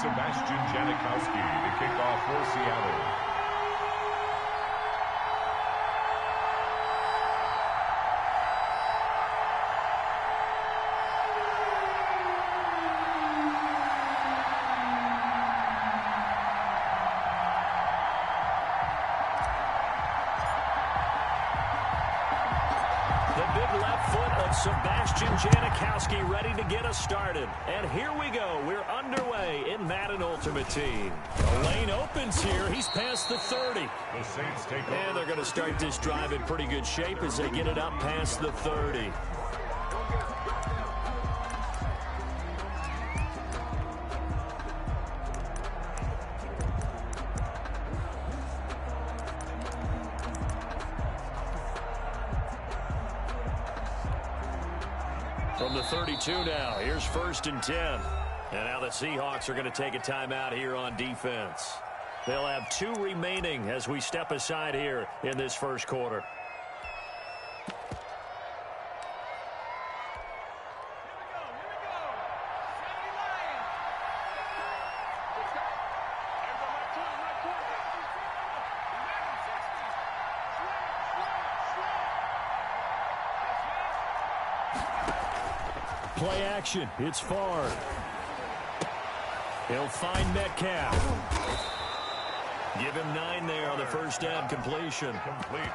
Sebastian Janikowski to kick off for Seattle. Sebastian Janikowski ready to get us started. And here we go. We're underway in Madden Ultimate Team. The lane opens here. He's past the 30. The Saints take over. And they're going to start this drive in pretty good shape as they get it up past the 30. From the 32 now, here's 1st and 10. And now the Seahawks are going to take a timeout here on defense. They'll have 2 remaining as we step aside here in this first quarter. Play action. It's far. He'll find Metcalf. Give him 9 there on the first down completion.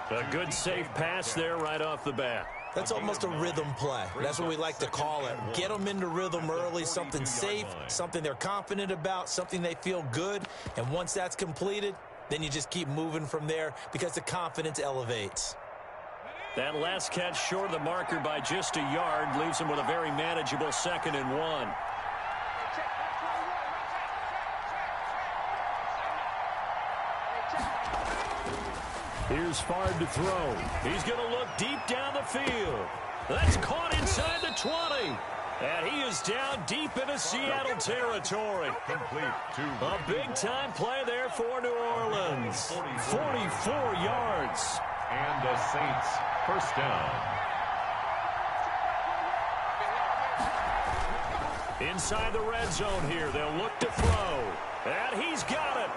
A good safe pass there right off the bat. That's almost a rhythm play. That's what we like to call it. Get them into rhythm early, something safe, something they're confident about, something they feel good. And once that's completed, then you just keep moving from there because the confidence elevates. That last catch short of the marker by just a yard leaves him with a very manageable 2nd and 1. Here's Fard to throw. He's going to look deep down the field. That's caught inside the 20. And he is down deep into Seattle territory. A big-time play there for New Orleans. 44 yards. And the Saints, 1st down. Inside the red zone here, they'll look to throw. And he's got it.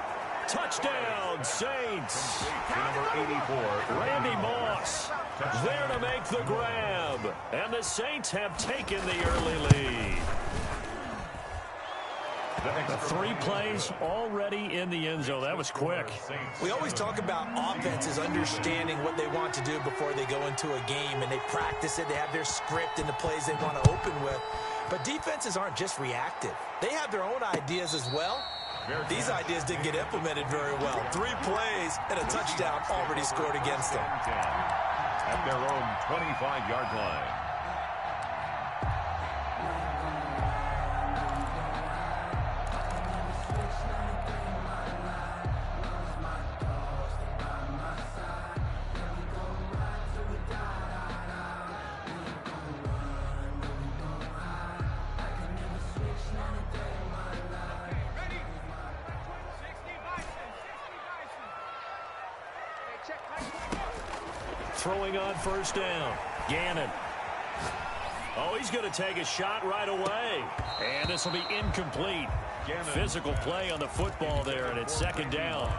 Touchdown, Saints. Number 84, Randy Moss there to make the grab. And the Saints have taken the early lead. 3 plays already in the end zone. That was quick. We always talk about offenses understanding what they want to do before they go into a game, and they practice it. They have their script and the plays they want to open with. But defenses aren't just reactive. They have their own ideas as well. These ideas didn't get implemented very well. 3 plays and a touchdown already scored against them. At their own 25-yard line. Throwing on 1st down. Gannon. Oh, he's going to take a shot right away. And this will be incomplete. Physical play on the football there, and it's 2nd down.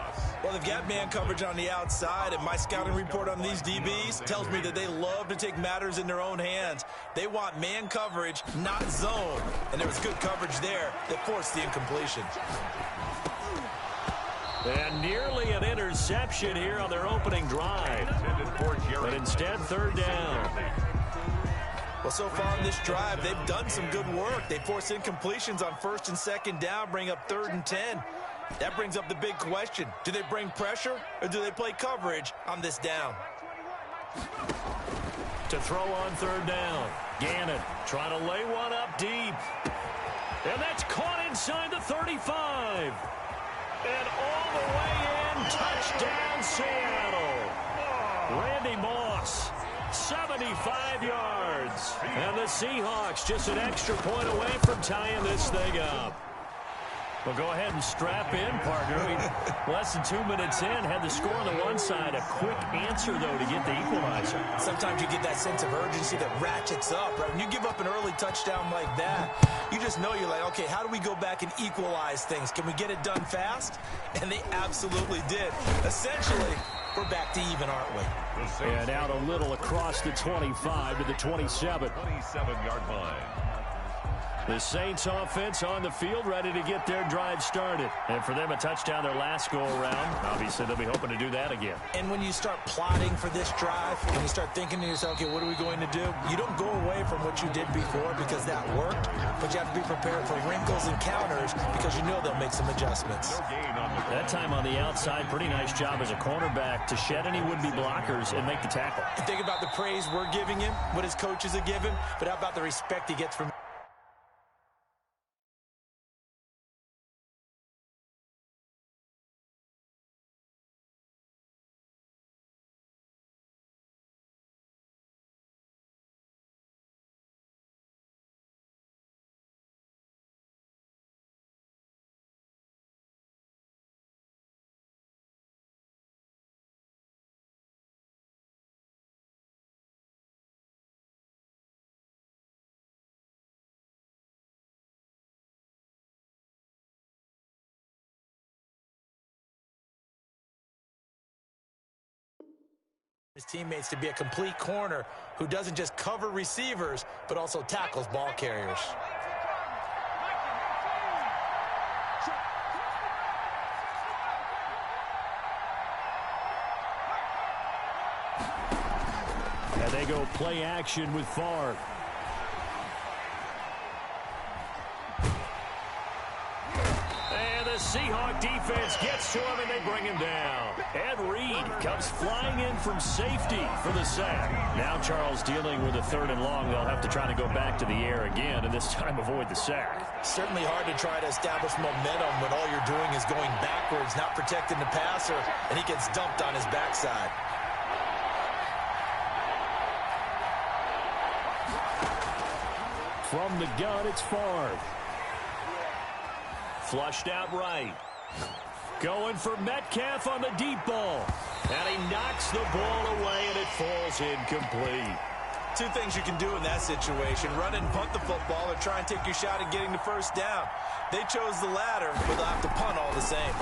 Well, they've got man coverage on the outside, and my scouting report on these DBs tells me that they love to take matters in their own hands. They want man coverage, not zone. And there was good coverage there that forced the incompletion. And nearly an interception here on their opening drive. But instead, 3rd down. Well, so far in this drive, they've done some good work. They force incompletions on 1st and 2nd down, bring up 3rd and 10. That brings up the big question. Do they bring pressure, or do they play coverage on this down? To throw on 3rd down. Gannon trying to lay one up deep. And that's caught inside the 35. And all the way in, touchdown Seattle. Randy Moss, 75 yards. And the Seahawks just an extra point away from tying this thing up. Well, go ahead and strap in, partner. Less than 2 minutes in, had the score on the one side. A quick answer, though, to get the equalizer. Sometimes you get that sense of urgency that ratchets up, right? When you give up an early touchdown like that, you just know you're like, okay, how do we go back and equalize things? Can we get it done fast? And they absolutely did. Essentially, we're back to even, aren't we? And out a little across the 25 to the 27. 27-yard line. The Saints offense on the field, ready to get their drive started. And for them, a touchdown their last go-around. Obviously, they'll be hoping to do that again. And when you start plotting for this drive, when you start thinking to yourself, okay, what are we going to do? You don't go away from what you did before because that worked, but you have to be prepared for wrinkles and counters because you know they'll make some adjustments. That time on the outside, pretty nice job as a cornerback to shed any would-be blockers and make the tackle. And think about the praise we're giving him, what his coaches are giving, but how about the respect he gets from his teammates to be a complete corner who doesn't just cover receivers, but also tackles ball carriers. And they go play action with Favre. And the Seahawk defense gets to him, and they bring him down. Ed Reed comes flying in from safety for the sack. Now Charles dealing with a 3rd and long. They'll have to try to go back to the air again, and this time avoid the sack. Certainly hard to try to establish momentum when all you're doing is going backwards, not protecting the passer, and he gets dumped on his backside. From the gun, it's Favre. Flushed out right. Going for Metcalf on the deep ball. And he knocks the ball away, and it falls incomplete. Two things you can do in that situation: run and punt the football, or try and take your shot at getting the first down. They chose the latter, but they'll have to punt all the same.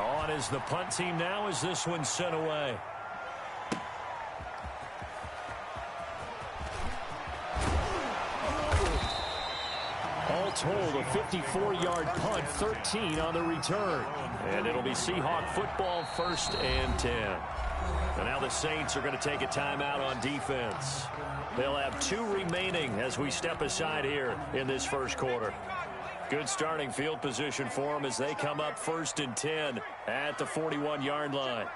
On is the punt team now as this one's sent away. All told, a 54-yard punt, 13 on the return. And it'll be Seahawk football, 1st and 10. And now the Saints are going to take a timeout on defense. They'll have 2 remaining as we step aside here in this first quarter. Good starting field position for them as they come up 1st and 10 at the 41-yard line.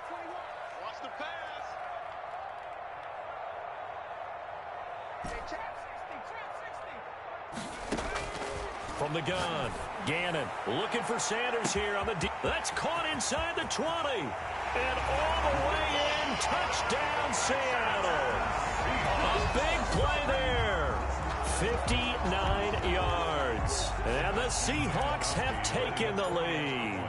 From the gun, Gannon looking for Sanders here on the deep. That's caught inside the 20. And all the way in, touchdown Seattle. A big play there. 59 yards. And the Seahawks have taken the lead.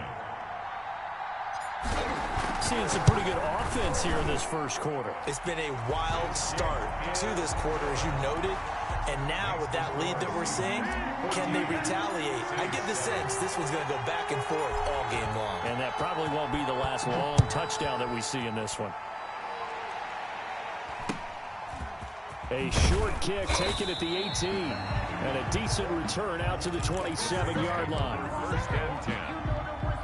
Seeing some pretty good offense here in this first quarter. It's been a wild start to this quarter, as you noted. And now with that lead that we're seeing, can they retaliate? I get the sense this one's going to go back and forth all game long. And that probably won't be the last long touchdown that we see in this one. A short kick taken at the 18. And a decent return out to the 27-yard line. 1st and 10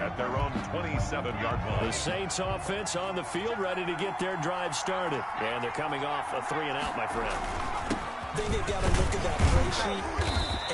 at their own 27-yard line. The Saints offense on the field, ready to get their drive started. And they're coming off a 3-and-out, my friend. I think they've got to look at that play sheet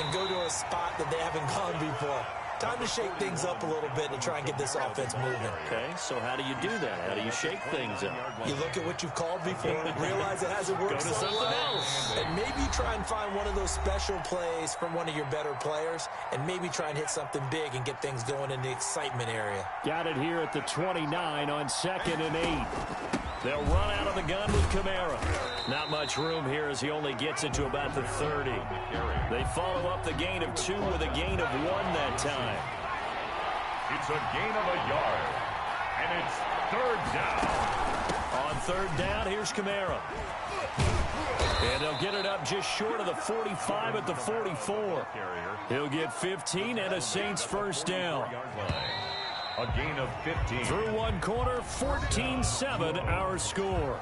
and go to a spot that they haven't gone before. Time to shake things up a little bit to try and get this offense moving. Okay, so how do you do that? How do you shake things up? You look at what you've called before, realize it hasn't worked Go to so something well, else. and maybe try and find one of those special plays from one of your better players, and maybe try and hit something big and get things going in the excitement area. Got it here at the 29 on 2nd and 8. They'll run out of the gun with Kamara. Not much room here as he only gets it to about the 30. They follow up the gain of 2 with a gain of 1 that time. It's a gain of a yard. And it's third down. On third down, here's Kamara. And they'll get it up just short of the 45 at the 44. He'll get 15 and a Saints first down. A gain of 15. Through one quarter, 14-7 our score.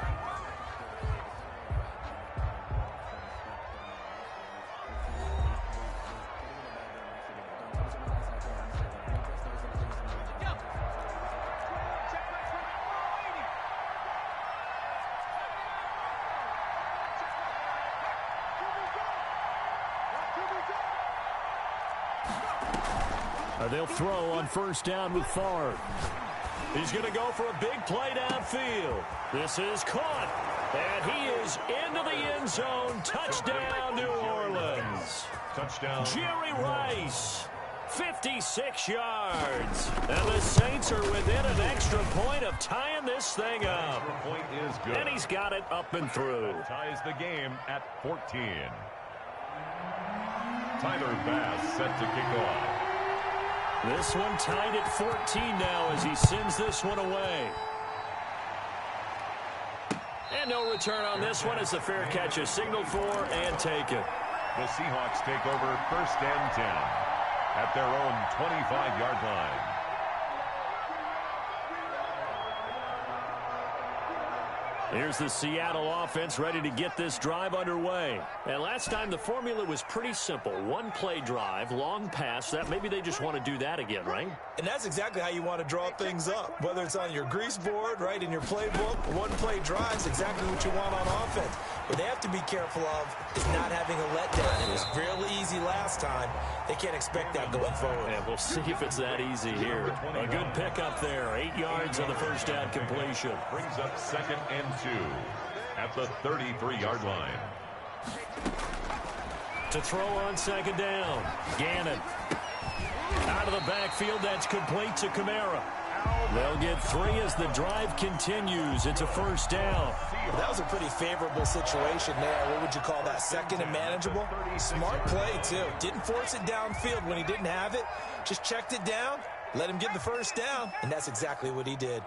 They'll throw on first down with Favre. He's going to go for a big play downfield. This is caught, and he is into the end zone. Touchdown, New Orleans. Touchdown. Jerry Rice, 56 yards. And the Saints are within an extra point of tying this thing up. Extra point is good. And he's got it up and through. Ties the game at 14. Tyler Bass set to kick off. This one tied at 14 now as he sends this one away. And no return on this one as the fair catch is signaled for and taken. The Seahawks take over first and 10 at their own 25-yard line. Here's the Seattle offense ready to get this drive underway. And last time the formula was pretty simple. One play drive, long pass. That maybe they just want to do that again, right? And that's exactly how you want to draw things up. Whether it's on your grease board, right, in your playbook, one play drive is exactly what you want on offense. What they have to be careful of is not having a letdown. It was really easy last time. They can't expect that going forward. And we'll see if it's that easy here. A good pickup there. 8 yards on the first down completion. Brings up second and 2 at the 33-yard line. To throw on second down. Gannon. Out of the backfield, that's complete to Kamara. They'll get 3 as the drive continues. It's a first down. That was a pretty favorable situation there. What would you call that? Second and manageable? Smart play, too. Didn't force it downfield when he didn't have it. Just checked it down, let him get the first down, and that's exactly what he did.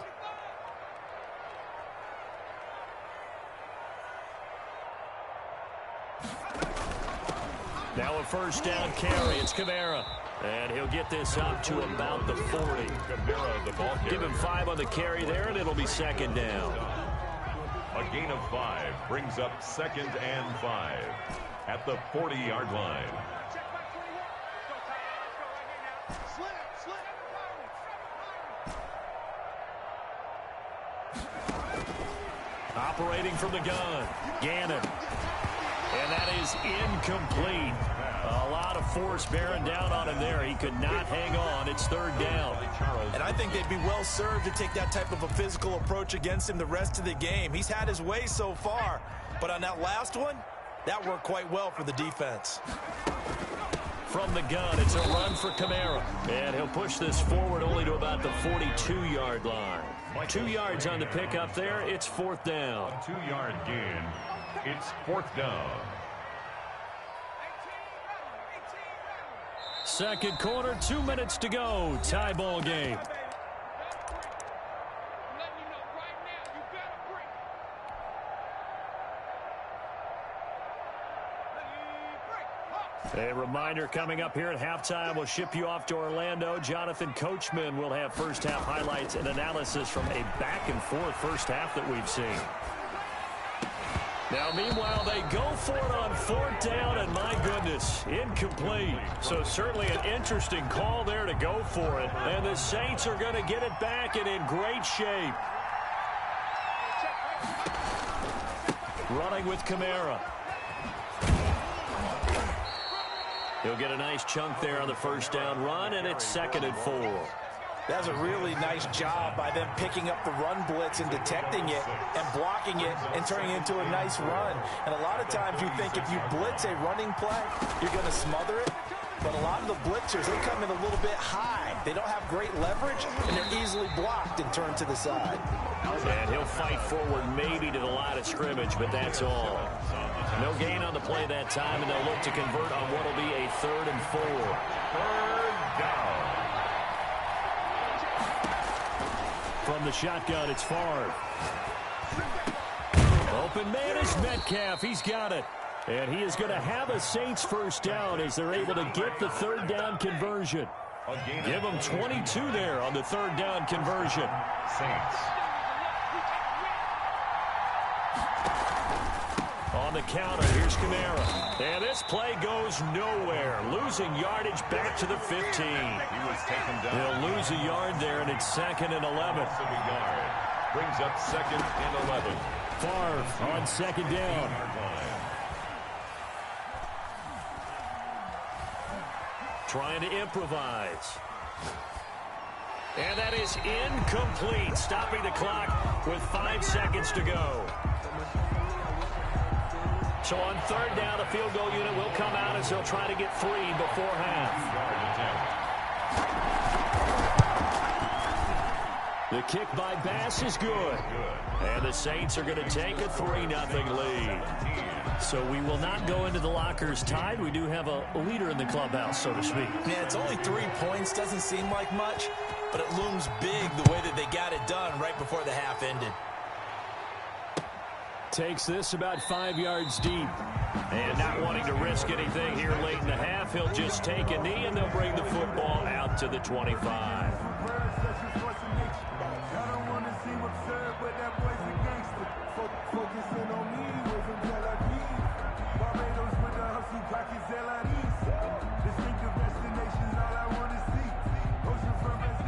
Now a first down carry. It's Kamara. And he'll get this up to about the 40. Kamara, the ball carrier. Give him 5 on the carry there, and it'll be second down. A gain of 5 brings up second and 5 at the 40-yard line. Operating from the gun, Gannon. And that is incomplete. A lot of force bearing down on him there. He could not hang on. It's third down. And I think they'd be well served to take that type of a physical approach against him the rest of the game. He's had his way so far. But on that last one, that worked quite well for the defense. From the gun, it's a run for Kamara. And he'll push this forward only to about the 42-yard line. 2 yards on the pickup there. It's fourth down. A 2-yard gain. It's fourth down. Second quarter, 2 minutes to go. Tie ball game. A reminder coming up here at halftime. We'll ship you off to Orlando. Jonathan Coachman will have first half highlights and analysis from a back-and-forth first half that we've seen. Now, meanwhile, they go for it on fourth down, and my goodness, incomplete. So certainly an interesting call there to go for it. And the Saints are going to get it back and in great shape. Running with Kamara. He'll get a nice chunk there on the first down run, and it's second and 4. That was a really nice job by them picking up the run blitz and detecting it and blocking it and turning it into a nice run. And a lot of times you think if you blitz a running play, you're going to smother it. But a lot of the blitzers, they come in a little bit high. They don't have great leverage, and they're easily blocked and turned to the side. And he'll fight forward maybe to the line of scrimmage, but that's all. No gain on the play that time, and they'll look to convert on what will be a 3rd and 4. Third down. From the shotgun, it's Favre. Open man is Metcalf. He's got it. And he is going to have a Saints first down as they're able to get the third down conversion. Give them 22 there on the third down conversion. Saints. On the counter, here's Kamara. And this play goes nowhere. Losing yardage back to the 15. He was taken down. They'll lose a yard there, and it's 2nd and 11. Brings up 2nd and 11. Favre on 2nd down. Trying to improvise. And that is incomplete. Stopping the clock with 5 seconds to go. So on third down, the field goal unit will come out as they'll try to get 3 before half. The kick by Bass is good. And the Saints are going to take a 3-0 lead. So we will not go into the lockers tied. We do have a leader in the clubhouse, so to speak. Yeah, it's only 3 points. Doesn't seem like much, but it looms big the way that they got it done right before the half ended. Takes this about 5 yards deep. And not wanting to risk anything here late in the half, he'll just take a knee, and they'll bring the football out to the 25.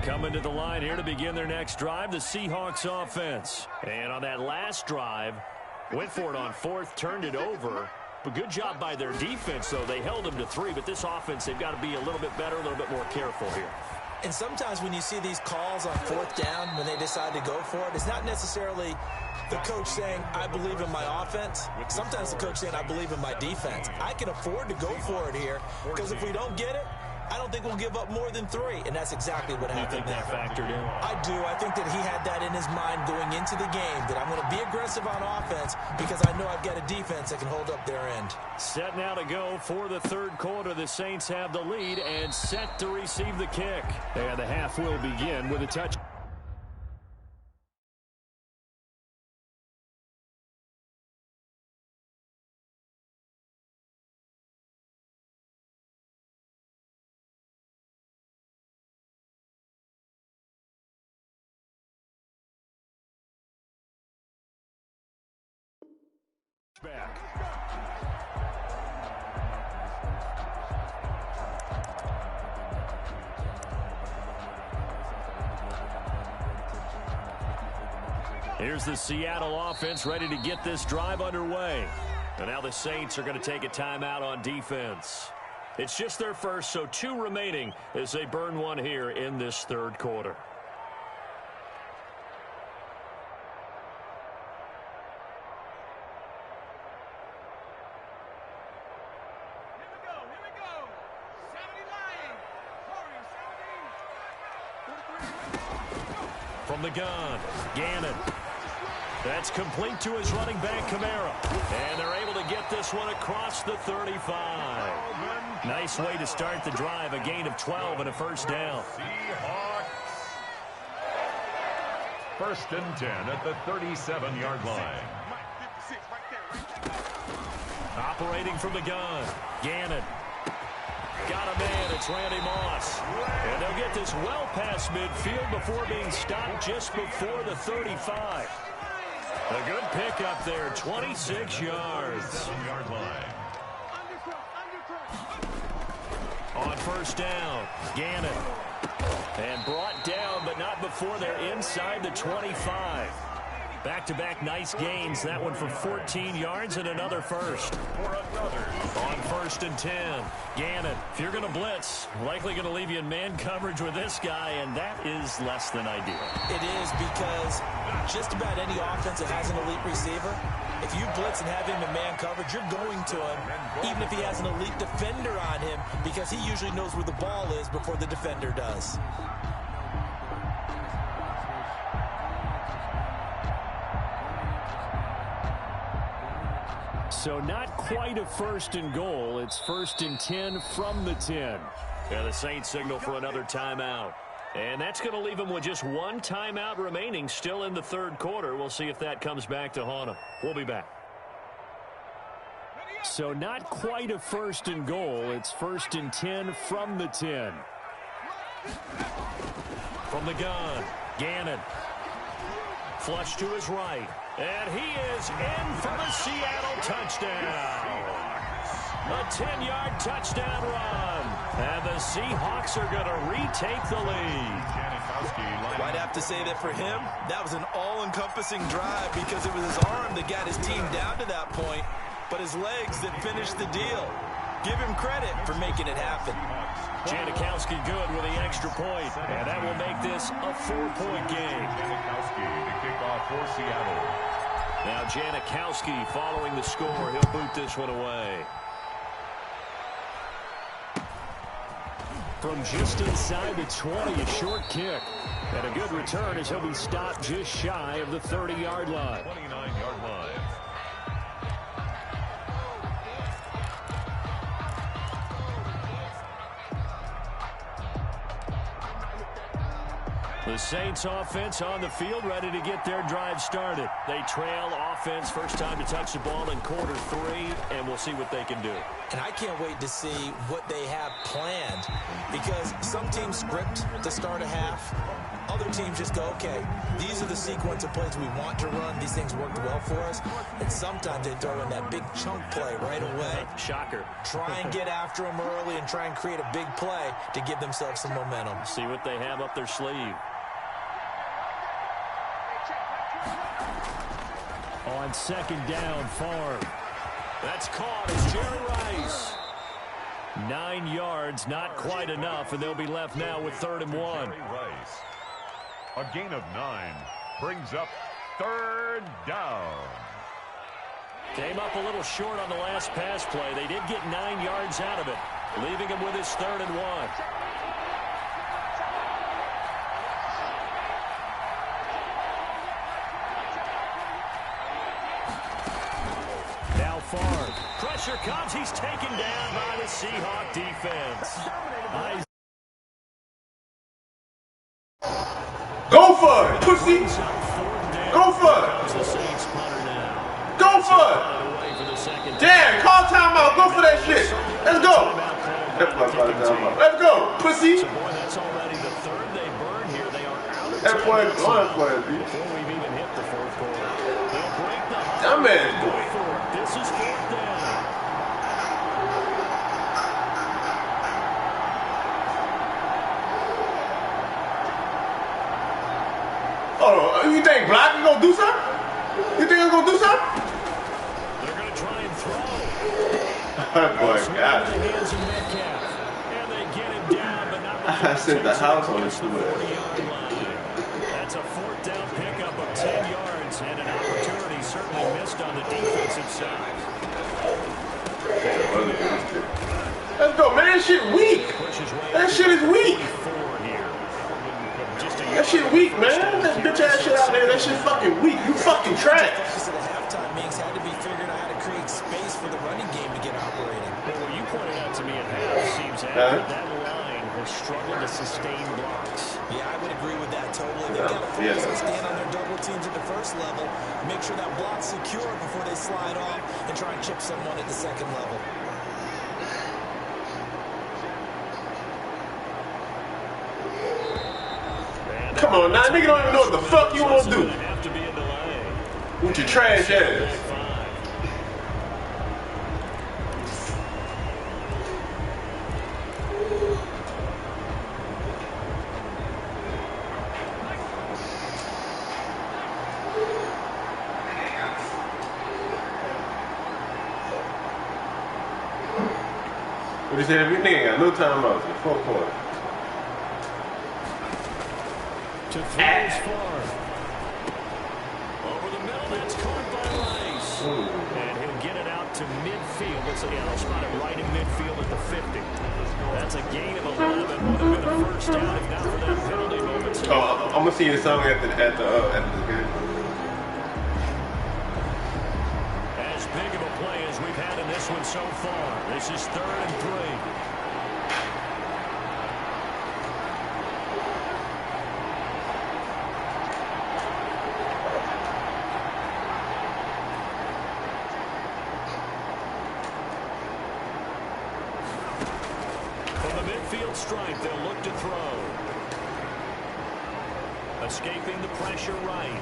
Coming to the line here to begin their next drive, the Seahawks offense. And on that last drive, went for it on 4th, turned it over. But good job by their defense, though. They held them to 3, but this offense, they've got to be a little bit better, a little bit more careful here. And sometimes when you see these calls on 4th down, when they decide to go for it, it's not necessarily the coach saying, I believe in my offense. Sometimes the coach saying, I believe in my defense. I can afford to go for it here, because if we don't get it, I don't think we'll give up more than 3, and that's exactly what happened. You think that factored in? I do. I think that he had that in his mind going into the game, that I'm going to be aggressive on offense because I know I've got a defense that can hold up their end. Set now to go for the third quarter. The Saints have the lead and set to receive the kick. And the half will begin with a touch. Back. Here's the Seattle offense ready to get this drive underway. And now the Saints are going to take a timeout on defense. It's just their first, so 2 remaining as they burn one here in this third quarter. From the gun, Gannon. That's complete to his running back, Kamara. And they're able to get this one across the 35. Nice way to start the drive, a gain of 12 and a first down. Seahawks. 1st and 10 at the 37-yard line. Operating from the gun, Gannon. Got a man, it's Randy Moss. And they'll get this well past midfield before being stopped just before the 35. A good pickup there, 26 yards. 7-yard line. On first down, Gannon. And brought down, but not before they're inside the 25. Back-to-back nice gains. That one for 14 yards and another first. On 1st and 10, Gannon. If you're going to blitz, likely going to leave you in man coverage with this guy, and that is less than ideal. It is, because just about any offense that has an elite receiver, if you blitz and have him in man coverage, you're going to him, even if he has an elite defender on him, because he usually knows where the ball is before the defender does. So not quite a 1st and goal. It's 1st and 10 from the 10. And the Saints signal for another timeout. And that's going to leave him with just one timeout remaining still in the third quarter. We'll see if that comes back to haunt him. We'll be back. So not quite a first and goal. It's 1st and 10 from the 10. From the gun, Gannon. Flush to his right. And he is in for the Seattle touchdown. A 10-yard touchdown run. And the Seahawks are going to retake the lead. I'd have to say that for him, that was an all-encompassing drive because it was his arm that got his team down to that point, but his legs that finished the deal. Give him credit for making it happen. Janikowski good with the extra point, and that will make this a 4-point game. Janikowski to kick off for Seattle. Now Janikowski following the score. He'll boot this one away. From just inside the 20, a short kick. And a good return as he'll be stopped just shy of the 30-yard line. 29-yard line. The Saints offense on the field, ready to get their drive started. They trail offense, first time to touch the ball in quarter 3, and we'll see what they can do. And I can't wait to see what they have planned, because some teams script to start a half. Other teams just go, okay, these are the sequence of plays we want to run. These things worked well for us. And sometimes they throw in that big chunk play right away. Shocker. Try and get after them early and try and create a big play to give themselves some momentum. See what they have up their sleeve. On second down, Favre. That's caught. It's Jerry Rice. 9 yards, not quite enough, and they'll be left now with 3rd and 1. Jerry Rice. A gain of 9 brings up 3rd down. Came up a little short on the last pass play. They did get 9 yards out of it, leaving him with his 3rd and 1. Favre. Pressure comes. He's taken down by the Seahawk defense. Go for it, pussy. Go for it. Go for it. Damn, call timeout. Go for that shit. Let's go. Let's go, pussy. That's already the 3rd they burn here. They are out of that boy going for it, dude. before we've even hit the 4th quarter. They'll break the That man. This is 4th down. Oh, you think Black is gonna do something? You think he's gonna do something? They're going to try and throw. That boy got The it. hands of Metcalf. And they get him down, but not I said the house on his foot. 40-yard line. That's a 4th down pickup of 10 yards and an opportunity certainly missed on the defensive side. Let's go, man. That shit weak. That shit is weak. That shit weak, man. That bitch ass shit out there, that shit fucking weak. You fucking trash. Focus of the halftime meetings had to be figuring out how to create space for the running game to get operating. Well, what you pointed out to me at half seems accurate. That line has struggled to sustain blocks. Yeah, I would agree with that totally. They've got to focus on stand on their double teams at the first level, make sure that block's secure before they slide off, and try and chip someone at the second level. Come on now, nigga don't even know what the fuck you want to do Have to be a delay. with your trash ass. What you said? Every nigga got no timeouts in the 4th quarter. To throw is far. Over the middle, that's caught by Rice. And he'll get it out to midfield. Looks like he'll spot it right in midfield at the 50. That's a gain of 11. Would have been a first down if not for that penalty moment. Oh, I'm gonna sing the song at the game. As big of a play as we've had in this one so far. This is 3rd and 3. strike. They'll look to throw. Escaping the pressure right.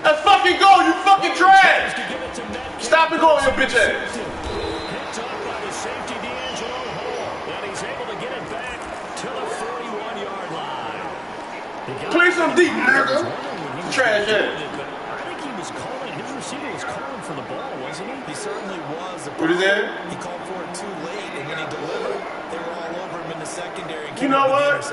Let's fucking go, you fucking trash! Stop and go on your bitch ass. Picked up by the safety D'Angelo Hall. And he's able to get it back to the 41-yard line. Play some deep, nigga. Trash ass. I think he was calling, his receiver was calling for the ball, wasn't he? He certainly was. What is that? He called for it too late, and when he delivered, they were all over him in the secondary. You know what?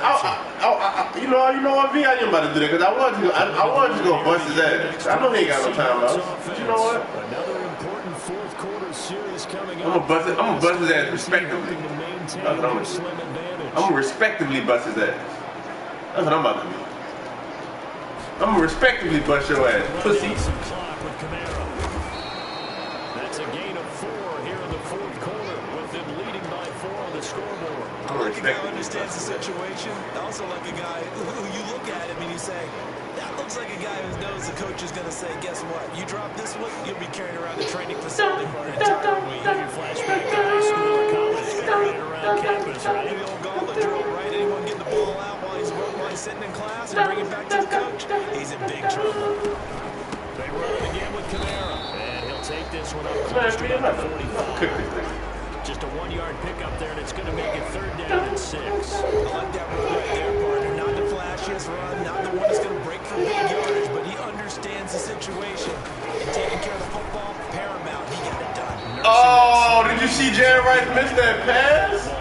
You know what, V? I ain't about to do that because I wanted to go bust his ass. I know he ain't got no time left. But you know what? Another important fourth quarter series coming up. I'm gonna bust his ass respectively. I'm gonna respectively bust his ass. That's what I'm about to do. I'm gonna respectively bust your ass, pussy. That's a gain of 4 here in the fourth quarter, with them leading by 4 on the scoreboard. I like a guy who understands the situation. I also like a guy who you look at him and you say, that looks like a guy who knows the coach is going to say, guess what? You drop this one, you'll be carrying around the training facility for an entire week. You flashback to high school or college, carrying around campus, right? The old gauntlet drill, right? Anyone get the ball out while he's sitting in class and bring it back to the coach? He's in big trouble. They run it again with Kamara, and he'll take this one up close to about 45. Just a 1-yard pickup there, and it's going to make it 3rd down and 6. I like that run right there, partner. Not the flashiest run, not the one that's going to break for big yardage, but he understands the situation. And taking care of the football, paramount. He got it done. Oh, did you see Jared Rice miss that pass?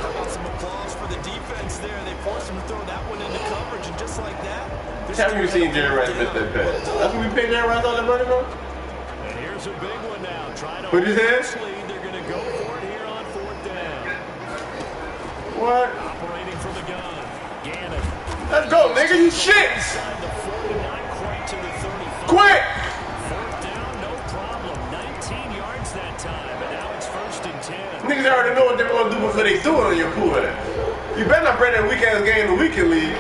How about some applause for the defense there? They forced him to throw that one into coverage, and just like that. Tell me you seen Jared Rice miss that pass. That's what we paid Jared Rice all that money for? And here's a big one now. Trying to put his hands. They're going to go for it here on 4th down. What? Operating from the gun. Gannon. Let's go, nigga. You shit. Inside the 40, not quite to the 35. Quick. 4th down, no problem. 19 yards that time, and now it's 1st and 10. Niggas already know what they're gonna do before they do it on your cool ass. You better not bring that weak ass game in the weekend league.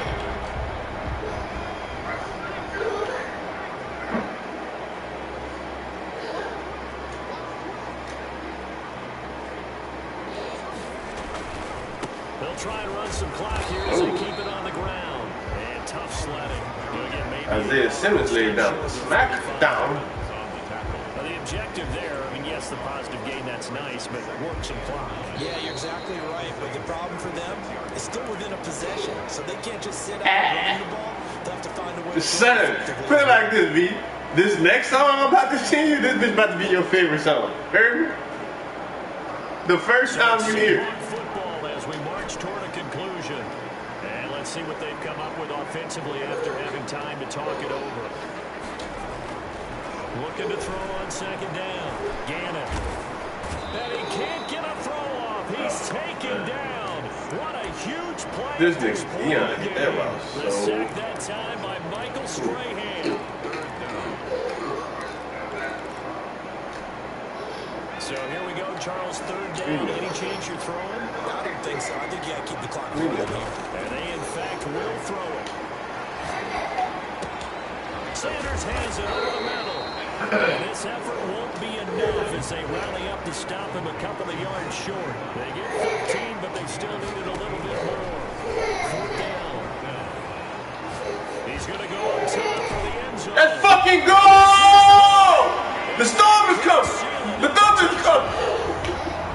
They'll try and run some clock here as they keep it on the ground. And tough sledding. Isaiah Simmons laid down the smack down. Well, the objective there, I mean, yes, the positive gain, that's nice, but work some clock. Yeah, you're exactly right. But the problem for them is still within a possession. So they can't just sit out and run the ball. They'll have to find a way to Son, put it like this, V. This next song I'm about to sing you, this bitch about to be your favorite song. Heard me? The first time you hear it. Football as we march toward a conclusion. And let's see what they've come up with offensively after having time to talk it over. Looking to throw on 2nd down. Gannon. And he can't get a throw off. He's taken down. What a huge play. This nigga, that was The so... sack that time by Michael Strahan. So here we go, Charles, 3rd down. Any chance you're throwing? I don't think so. I think you got to keep the clock moving here. And they, in fact, will throw it. Sanders has it over the middle. And this effort won't be enough as they rally up to stop him a couple of yards short. They get 15, but they still needed a little bit more. 4th down. He's going to go up top for the end zone. Let's fucking go! The storm is coming! The thunder is coming!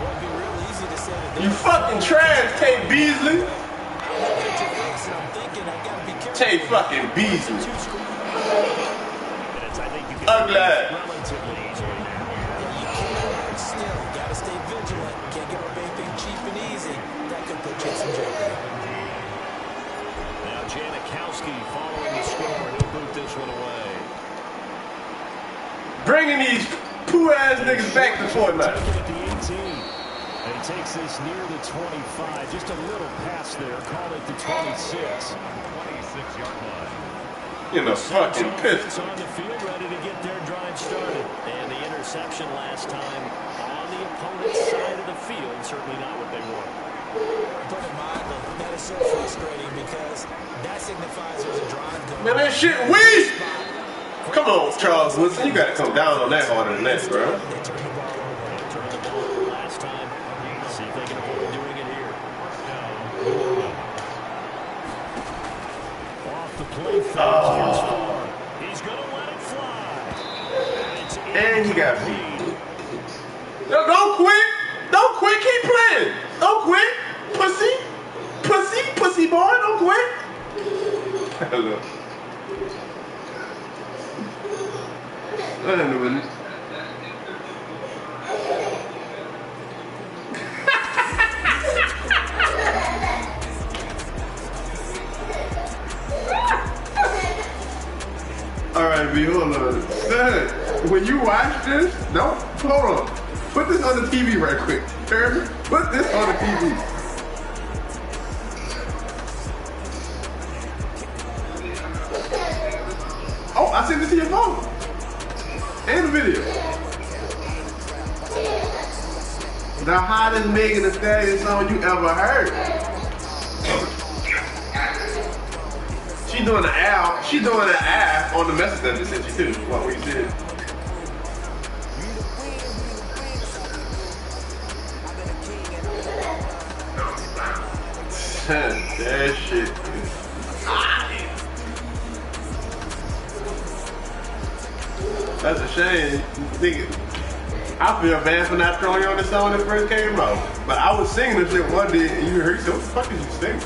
It'd be real easy to say that You fucking trash, Tay Beasley. Tay fucking Beasley. Ugly ass. Still, gotta stay vigilant. Can't give up anything cheap and easy. That could put you in some jeopardy. Now Janikowski following the score. He'll boot this one away. Bringing these poo-ass niggas back to Fortnite. At the 18. And he takes this near the 25. Just a little pass there. Call it the 26. 26-yard line. In a fucking pistol. It's on the field, ready to get their drive started. And the interception last time on the opponent's side of the field. Certainly not what they want. Put it mildly, that is so frustrating because that signifies there's a drive going. Man, that shit weak! Come on, Charles Woodson. You gotta come down on that harder than that, bro. They turned the ball over. Turned the ball over last time. See if they can avoid doing it here. Oh. He's going to let it fly. And he got beat. No, don't quit. Don't quit. Keep playing. Don't quit. Pussy. Pussy. Pussy boy. Don't quit. Look. Wait a minute. Alright, B, hold on. Son, when you watch this, don't, hold on. Put this on the TV right quick. Heard me? Put this on the TV. Oh, I sent it to your phone. And the video. The hottest Megan Thee Stallion song you ever heard. She doing an owl. She doing an owl on the message that they sent you too. What we said. That shit is hot. That's a shame. Nigga, I feel bad for not throwing you on the song when it first came out. But I was singing this shit one day and you heard, so what the fuck is you singing?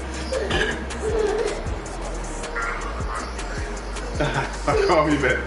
Call me back.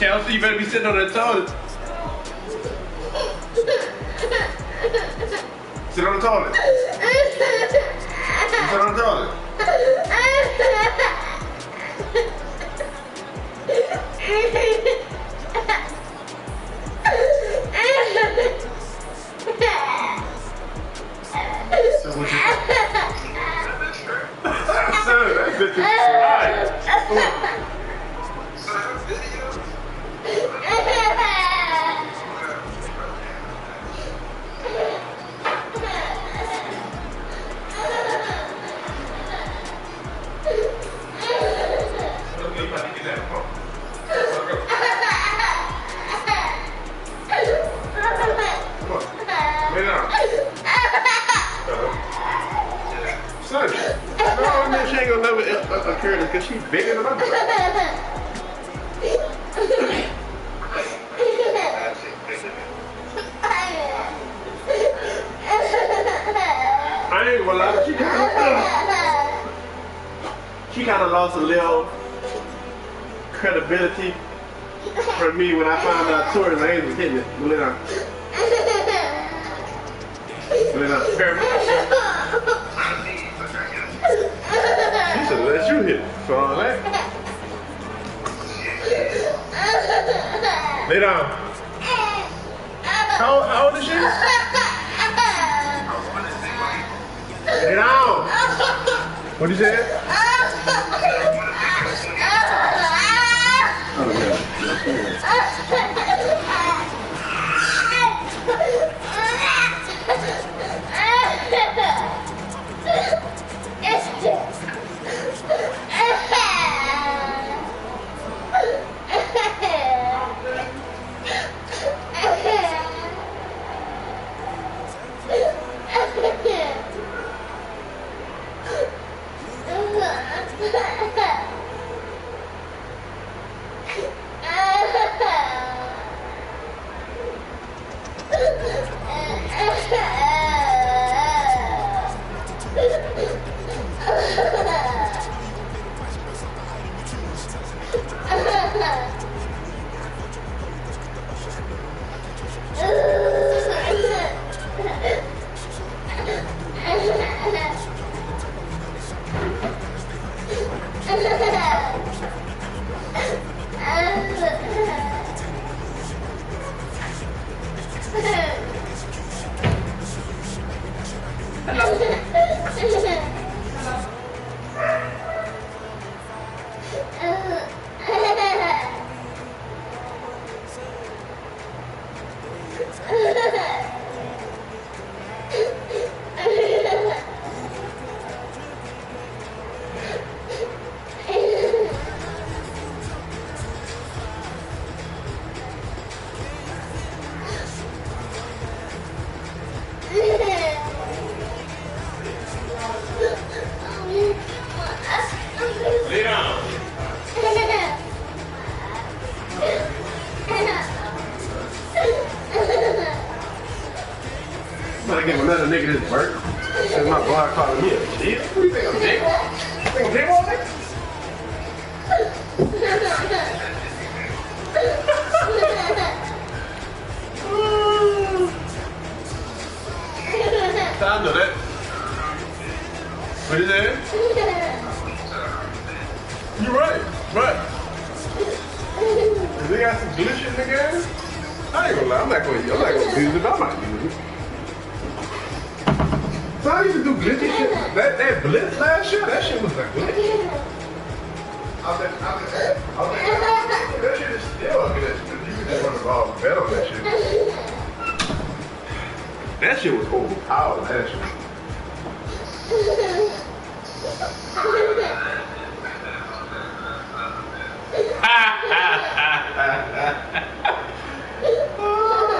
Kelsey, you better be sitting on that toilet. Sit on the toilet. Sit on the toilet. So what you Son, that bitch is fried. bigger than my brother. I ain't gonna lie, she kind of lost a little credibility from me when I found out Tori Lanez was hitting it. Melina. She should have let you hit it for all that. Lay down. How old is she? Lay down. What did you say? I give another nigga his bird. Cause my boy calling me a cheat. What do you think I'm dick? You think I'm dick on nigga? I know that. What is that? You're right, but if they got some glitch in the game, I ain't gonna lie, I'm not gonna use it, but I might use it. So I used to do glitchy shit. That blitz last year, that shit was a glitch. That shit is still a glitch. You can just run the ball better on that shit. That shit was overpowered last year.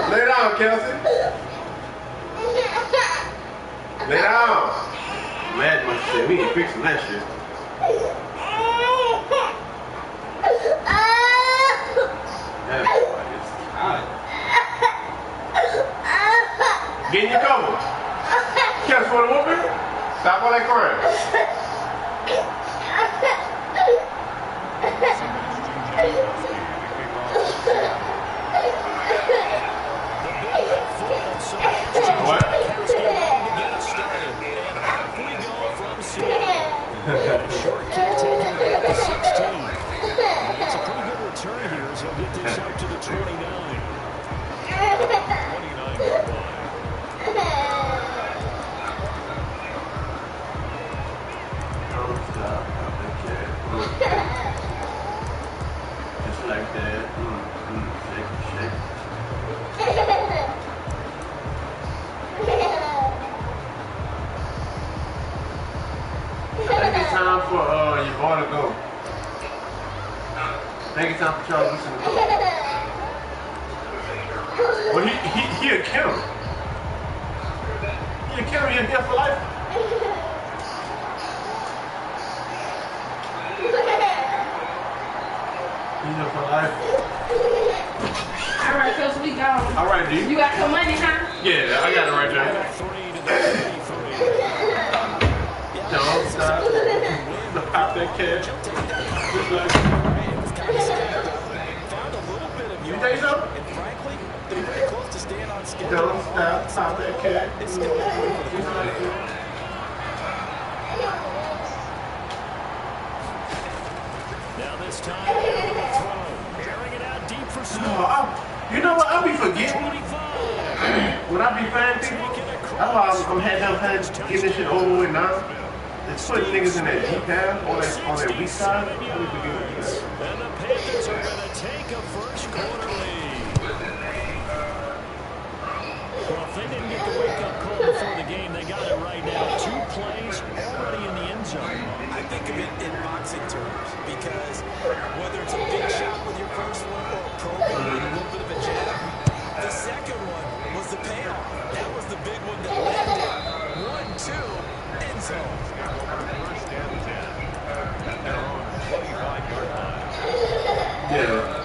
Lay down, Kelsey. Lay down. Mad much shit. We can fix that shit. That boy is tired. Get in your cover. Kelsey, want to whoop it? Stop all that crying. What? Short kick taken at the 16. It's a pretty good return here as he'll get this out to the 29. 29-yard line. Just like that. Shake. I think it's time for your boy to go. I think it's time for Charles Wilson to go. Well, he'll kill him. He'll kill him, he'll dead for life. All right, cuz we gone. All right, dude. You got your money, huh? Yeah, I got it right there. 3 to 33. Don't stop. Pop that cash. You think so? And frankly, they're very close to staying on schedule. Don't stop. Pop that cash. It's still over for the Now this time, out of the throw. Carrying it out deep for Smith. You know what? I'll be forgetting. 25. When I be playing people, that's why I'm heading up and getting this shit over with now. It's putting niggas in that deep half on that weak side. I'll be forgetting that. And the Panthers are going to take a first quarter lead. Well, if they didn't get the wake-up call before the game, they got it right now. 2 plays already in the end zone. I think of it in boxing terms because whether it's a big shot with your first one or a probe with a little bit of a jab, the second one was the payoff. That was the big one that landed. 1-2, end zone. First and 10. At their own 25-yard line. Yeah.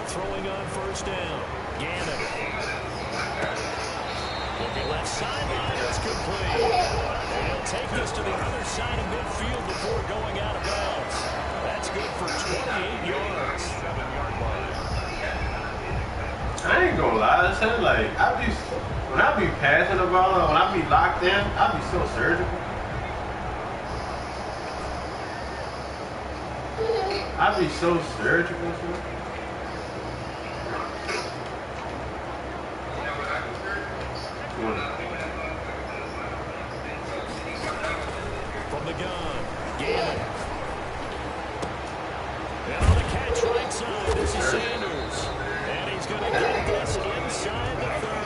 Throwing on first down. Gannon. Looking left sideline. It's complete. He'll take this to the other side of midfield before going out of bounds. That's good for 28 yards. 7-yard line. I ain't gonna lie, son. Like, when I be passing the ball, when I be locked in, I be so surgical. I be so surgical, son. From the gun, Gannon. And on the catch right side, this is Sanders. And he's going to get this inside the 30.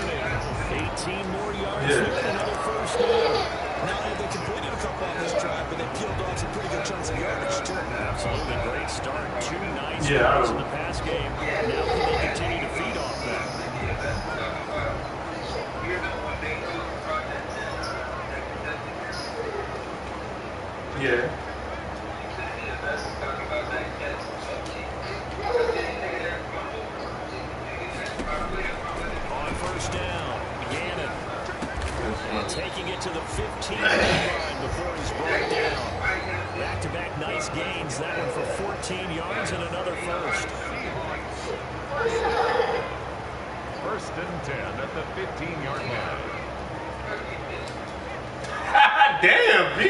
18 more yards here, another first down. Now they completed a couple on this drive, but they peeled off some pretty good chunks of yardage too. Absolutely great start. 2 nice plays in the pass game. Now can they continue to feed off that? Yeah. On first down, Gannon. And taking it to the 15-yard line before he's brought down. Back-to-back nice gains. That one for 14 yards and another first. First and 10 at the 15-yard line. Damn, B.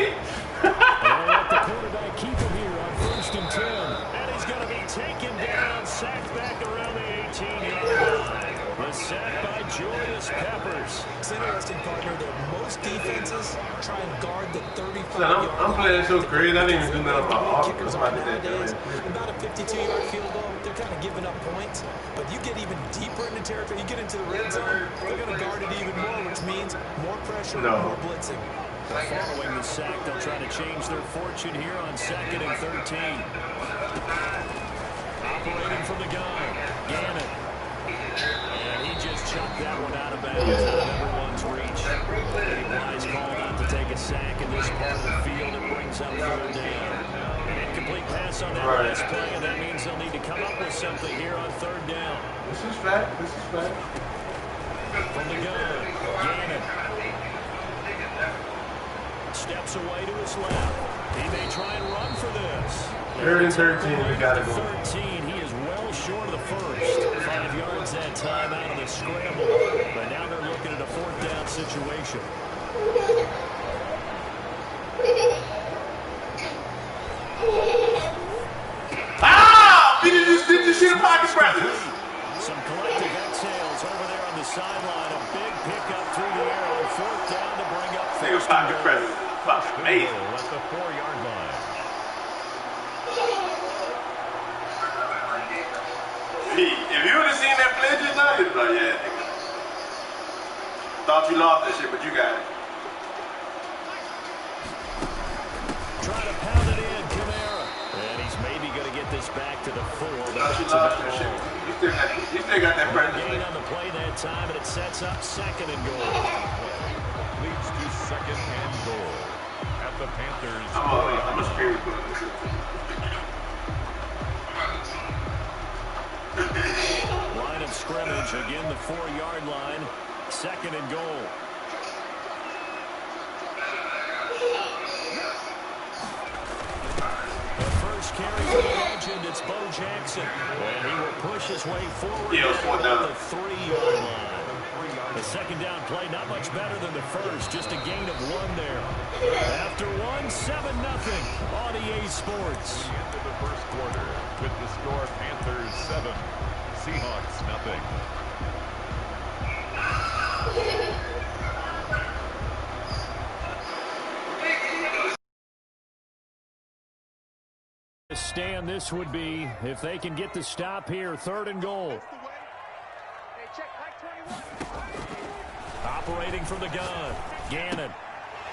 They'll let the quarterback keep him here on first and 10. And he's going to be taken down, sacked back around the 18-yard line. The sack by Julius Peppers. It's interesting, partner, that most defenses try and guard the 35-yard line. I'm playing so crazy, I didn't even do nothing about Kickers are nowadays about a 52-yard field goal. They're kind of giving up points. But you get even deeper into territory, you get into the red zone, they're going to guard it even more, which means more pressure, more blitzing. Following the sack, they'll try to change their fortune here on 2nd and 13. Operating from the gun, Gannon. And he just chucked that one out of bounds, out of everyone's reach. A wise call not to take a sack in this part of the field. It brings up 3rd down. An incomplete pass on that last play, and that means they'll need to come up with something here on 3rd down. This is fact. This is fact. From the gun, Gannon. Steps away to his left. He may try and run for this. 3rd and 13, we gotta go. 13, he is well short of the first. 5 yards that time out of the scramble. But now they're looking at a 4th down situation. Did you see the pocket presses? Some collective exhales over there on the sideline. A big pickup through the air on 4th down to bring up first pocket and presses. Amazing. At the 4-yard line. If you would have seen can't play this now. He's like, yeah, nigga. Thought you lost that shit, but you got it. Try to pound it in, Kamara. And he's maybe going to get this back to the 4. Thought you lost that shit. You still got that practice. Gain on the play that time, and it sets up 2nd and goal. Leads to 2nd and goal. At the Panthers. I'm a spirit bull. Line of scrimmage, again the 4-yard line. 2nd and goal. The first carry for the legend, it's Bo Jackson. And he will push his way forward at the 3-yard line. The 2nd down play, not much better than the first, just a gain of 1 there. After 1, 7-0 on EA Sports. The end of the first quarter with the score Panthers 7, Seahawks nothing. Stand this would be if they can get the stop here. 3rd and goal. Operating from the gun, Gannon.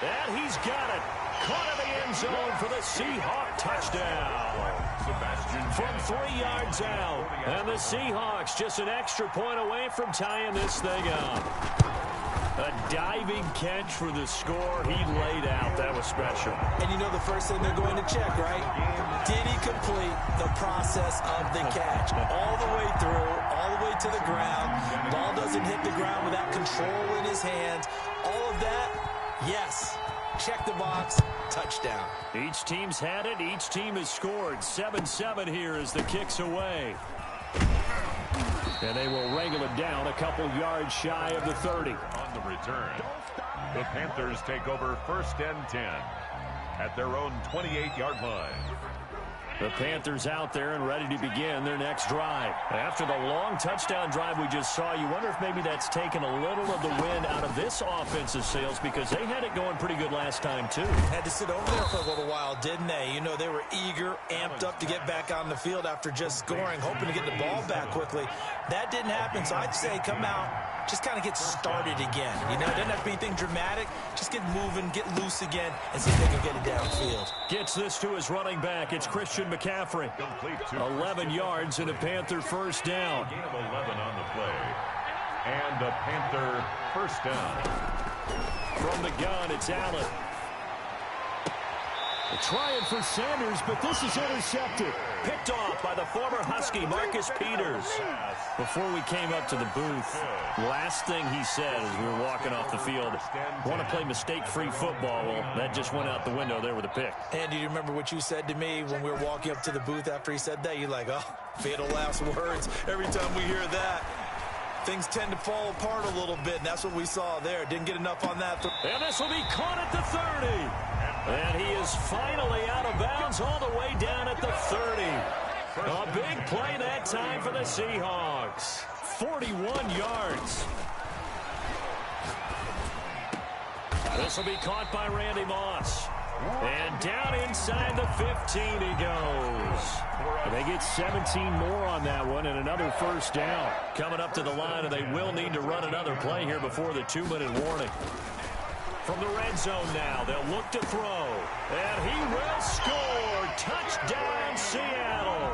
And he's got it. Caught in the end zone for the Seahawk touchdown. From 3 yards out. And the Seahawks just an extra point away from tying this thing up. A diving catch for the score. He laid out. That was special. And you know the first thing they're going to check, right? Did he complete the process of the catch? All the way through, all the way to the ground. Ball doesn't hit the ground without control in his hands. All of that, yes. Check the box. Touchdown. Each team's had it. Each team has scored. 7-7 here as the kick's away. And they will wrangle it down a couple yards shy of the 30. On the return, the Panthers take over 1st and 10 at their own 28-yard line. The Panthers out there and ready to begin their next drive. After the long touchdown drive we just saw, you wonder if maybe that's taken a little of the wind out of this offensive sails because they had it going pretty good last time, too. Had to sit over there for a little while, didn't they? You know, they were eager, amped up to get back on the field after just scoring, hoping to get the ball back quickly. That didn't happen, so I'd say come out, just kind of get started again. You know, it doesn't have to be anything dramatic. Just get moving, get loose again, and see if they can get it downfield. Gets this to his running back. It's Christian McCaffrey. 11 yards and a Panther first down. Gain of 11 on the play. And a Panther first down. From the gun, it's Allen. Trying for Sanders, but this is intercepted. Picked off by the former Husky, Marcus Peters. Before we came up to the booth, last thing he said as we were walking off the field, want to play mistake-free football. Well, that just went out the window there with a pick. And do you remember what you said to me when we were walking up to the booth after he said that? You're like, oh, fatal last words. Every time we hear that, things tend to fall apart a little bit, and that's what we saw there. Didn't get enough on that. And this will be caught at the 30. And he is finally out of bounds all the way down at the 30. A big play that time for the Seahawks. 41 yards. This will be caught by Randy Moss. And down inside the 15 he goes. And they get 17 more on that one and another first down. Coming up to the line, and they will need to run another play here before the 2-minute warning. From the red zone now, they'll look to throw. And he will score. Touchdown, Seattle.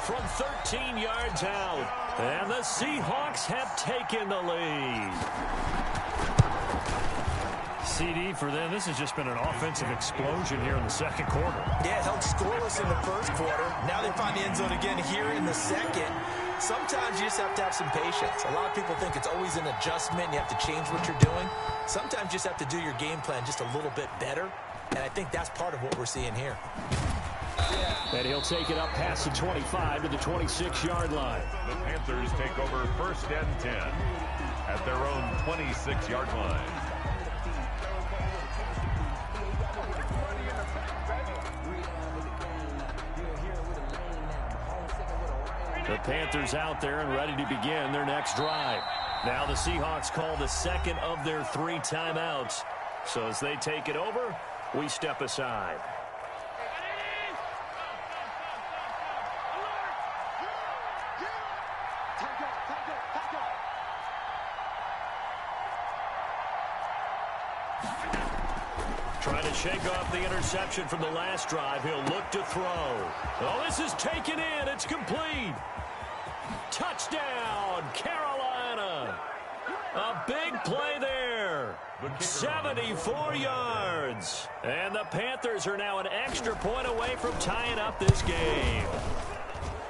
From 13 yards out. And the Seahawks have taken the lead. CD for them. This has just been an offensive explosion here in the second quarter. Yeah, held scoreless in the first quarter. Now they find the end zone again here in the second. Sometimes you just have to have some patience. A lot of people think it's always an adjustment. You have to change what you're doing. Sometimes you just have to do your game plan just a little bit better. And I think that's part of what we're seeing here. And he'll take it up past the 25 to the 26-yard line. The Panthers take over 1st and 10 at their own 26-yard line. The Panthers out there and ready to begin their next drive. Now the Seahawks call the second of their 3 timeouts. So as they take it over, we step aside. Trying to shake off the interception from the last drive. He'll look to throw. Oh, this is taken in. It's complete. Touchdown, Carolina. A big play there. 74 yards. And the Panthers are now an extra point away from tying up this game.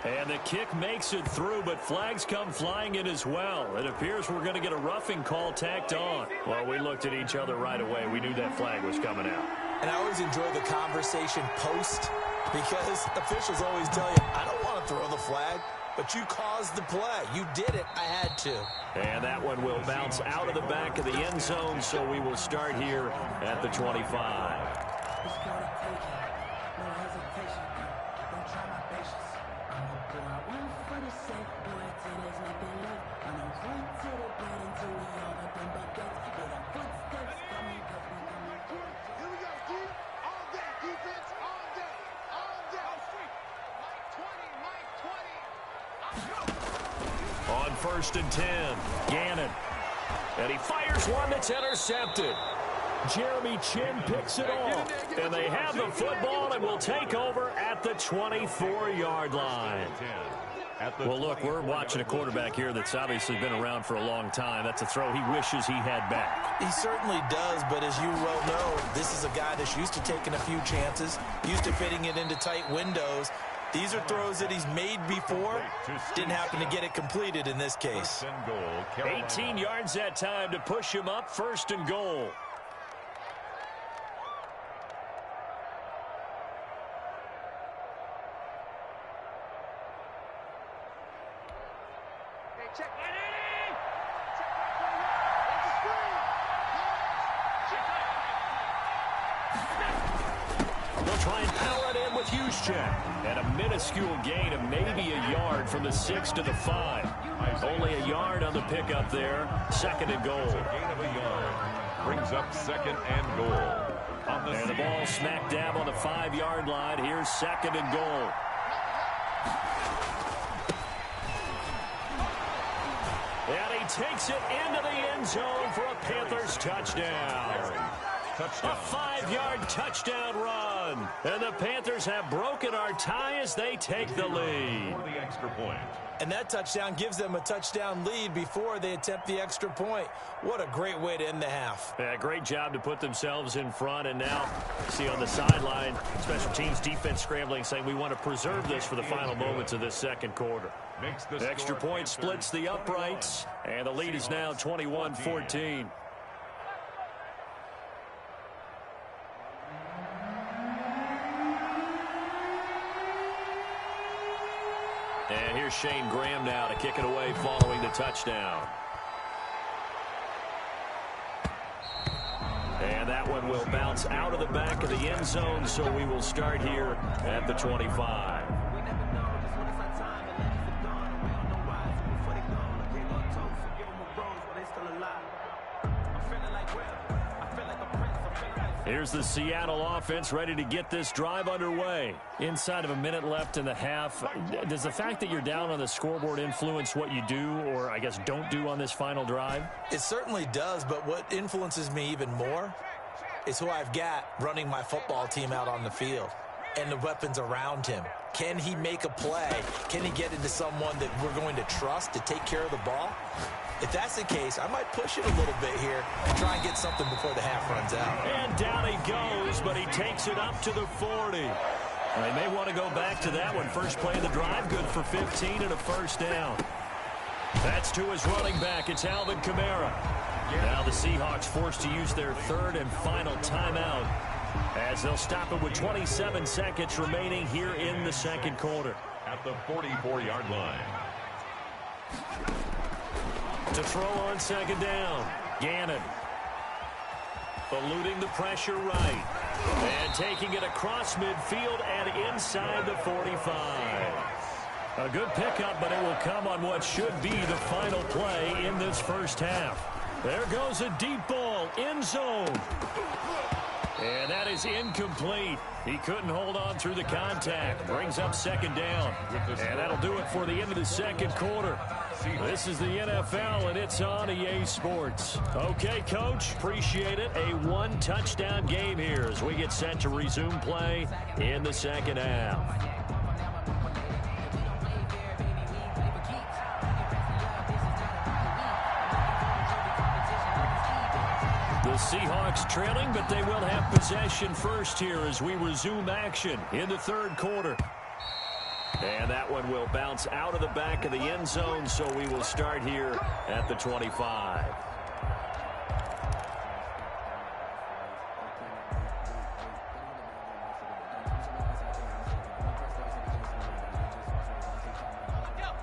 And the kick makes it through, but flags come flying in as well. It appears we're going to get a roughing call tacked on. Well, we looked at each other right away. We knew that flag was coming out. And I always enjoy the conversation post because officials always tell you, I don't want to throw the flag, but you caused the play. You did it. I had to. And that one will bounce out of the back of the end zone, so we will start here at the 25. On 1st and 10, Gannon. And he fires one that's intercepted. Jeremy Chin picks it off. And they have the football and will take over at the 24-yard line. Well, look, we're watching a quarterback here that's obviously been around for a long time. That's a throw he wishes he had back. He certainly does, but as you well know, this is a guy that's used to taking a few chances, used to fitting it into tight windows. These are throws that he's made before. Didn't happen to get it completed in this case. 18 yards that time to push him up. 1st and goal. They'll try and power it in with Juszczyk. And a minuscule gain of maybe a yard from the 6 to the 5. Only a yard on the pickup there. 2nd and goal. Gain of a yard brings up 2nd and goal. And the ball smack dab on the 5-yard line. Here's 2nd and goal. And he takes it into the end zone for a Panthers touchdown. A 5-yard touchdown run. And the Panthers have broken our tie as they take the lead. For the extra point. And that touchdown gives them a touchdown lead before they attempt the extra point. What a great way to end the half. Yeah, great job to put themselves in front. And now, see on the sideline, special teams defense scrambling, saying we want to preserve this for the final moments of this 2nd quarter. Extra point splits the uprights. And the lead is now 21-14. And here's Shane Graham now to kick it away following the touchdown. And that one will bounce out of the back of the end zone, so we will start here at the 25. Here's the Seattle offense ready to get this drive underway. Inside of a minute left in the half, does the fact that you're down on the scoreboard influence what you do, or I guess don't do on this final drive? It certainly does, but what influences me even more is who I've got running my football team out on the field and the weapons around him. Can he make a play? Can he get into someone that we're going to trust to take care of the ball? If that's the case, I might push it a little bit here and try and get something before the half runs out. And down he goes, but he takes it up to the 40. They may want to go back to that one. First play of the drive, good for 15 and a 1st down. That's to his running back. It's Alvin Kamara. Now the Seahawks forced to use their 3rd and final timeout as they'll stop it with 27 seconds remaining here in the 2nd quarter. At the 44-yard line. To throw on 2nd down, Gannon. Eluding the pressure right. And taking it across midfield and inside the 45. A good pickup, but it will come on what should be the final play in this 1st half. There goes a deep ball, end zone. And that is incomplete. He couldn't hold on through the contact. Brings up 2nd down. And that'll do it for the end of the 2nd quarter. This is the NFL, and it's on EA Sports. Okay, Coach, appreciate it. A one-touchdown game here as we get set to resume play in the second half. The Seahawks trailing, but they will have possession first here as we resume action in the third quarter. And that one will bounce out of the back of the end zone, so we will start here at the 25.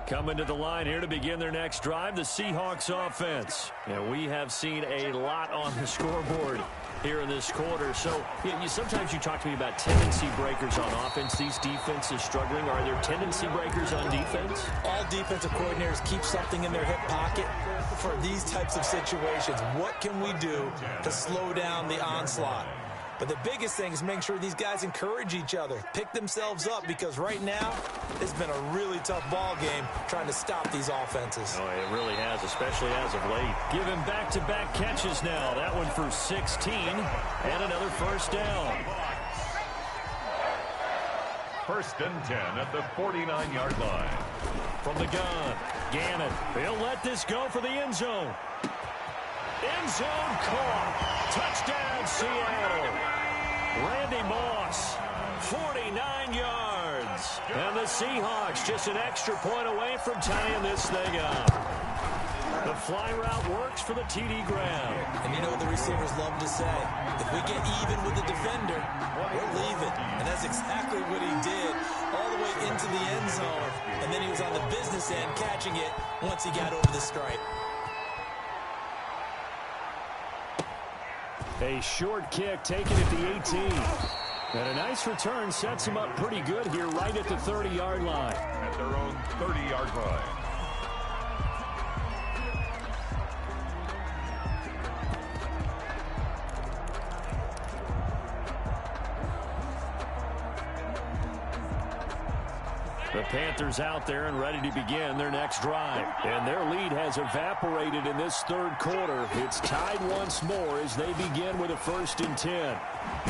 Coming to the line here to begin their next drive, the Seahawks offense. And we have seen a lot on the scoreboard here in this quarter. So sometimes you talk to me about tendency breakers on offense. These defenses struggling. Are there tendency breakers on defense? All defensive coordinators keep something in their hip pocket for these types of situations. What can we do to slow down the onslaught? But the biggest thing is making sure these guys encourage each other, pick themselves up, because right now it's been a really tough ball game trying to stop these offenses. Oh, it really has, especially as of late. Give him back-to-back catches now. That one for 16 and another first down. First and 10 at the 49-yard line. From the gun, Gannon. He'll let this go for the end zone. End zone caught. Touchdown, Seattle. Randy Moss, 49 yards. And the Seahawks just an extra point away from tying this thing up. The fly route works for the TD Graham. And you know what the receivers love to say? If we get even with the defender, we're leaving. And that's exactly what he did all the way into the end zone. And then he was on the business end catching it once he got over the stripe. A short kick taken at the 18. And a nice return sets him up pretty good here right at the 30-yard line. At their own 30-yard line. The Panthers out there and ready to begin their next drive. And their lead has evaporated in this third quarter. It's tied once more as they begin with a 1st and 10.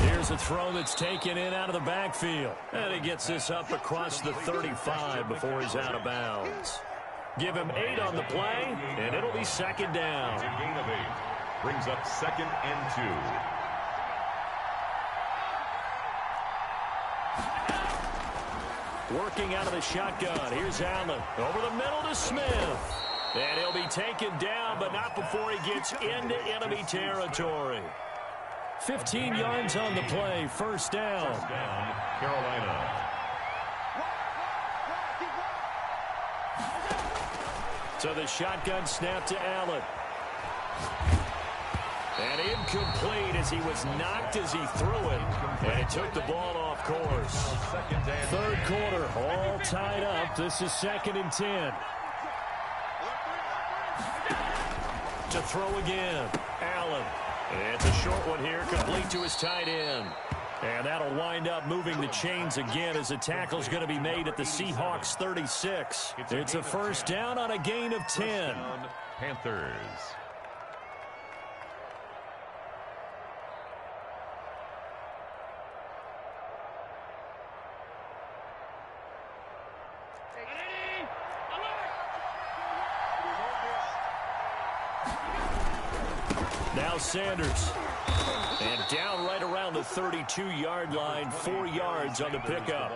Here's a throw that's taken in out of the backfield. And he gets this up across the 35 before he's out of bounds. Give him 8 on the play, and it'll be second down. A gain of 8. Brings up 2nd and 2. Working out of the shotgun. Here's Allen. Over the middle to Smith. And he'll be taken down, but not before he gets into enemy territory. 15 yards on the play. First down. First down, Carolina. So the shotgun snap to Allen. And incomplete as he was knocked as he threw it. And it took the ball off course. Third quarter, all tied up. This is 2nd and 10. To throw again. Allen. It's a short one here, complete to his tight end. And that'll wind up moving the chains again as the tackle's going to be made at the Seahawks 36. It's a first down on a gain of 10. Panthers. Now Sanders. And down right around the 32-yard line, 4 yards on the pickup.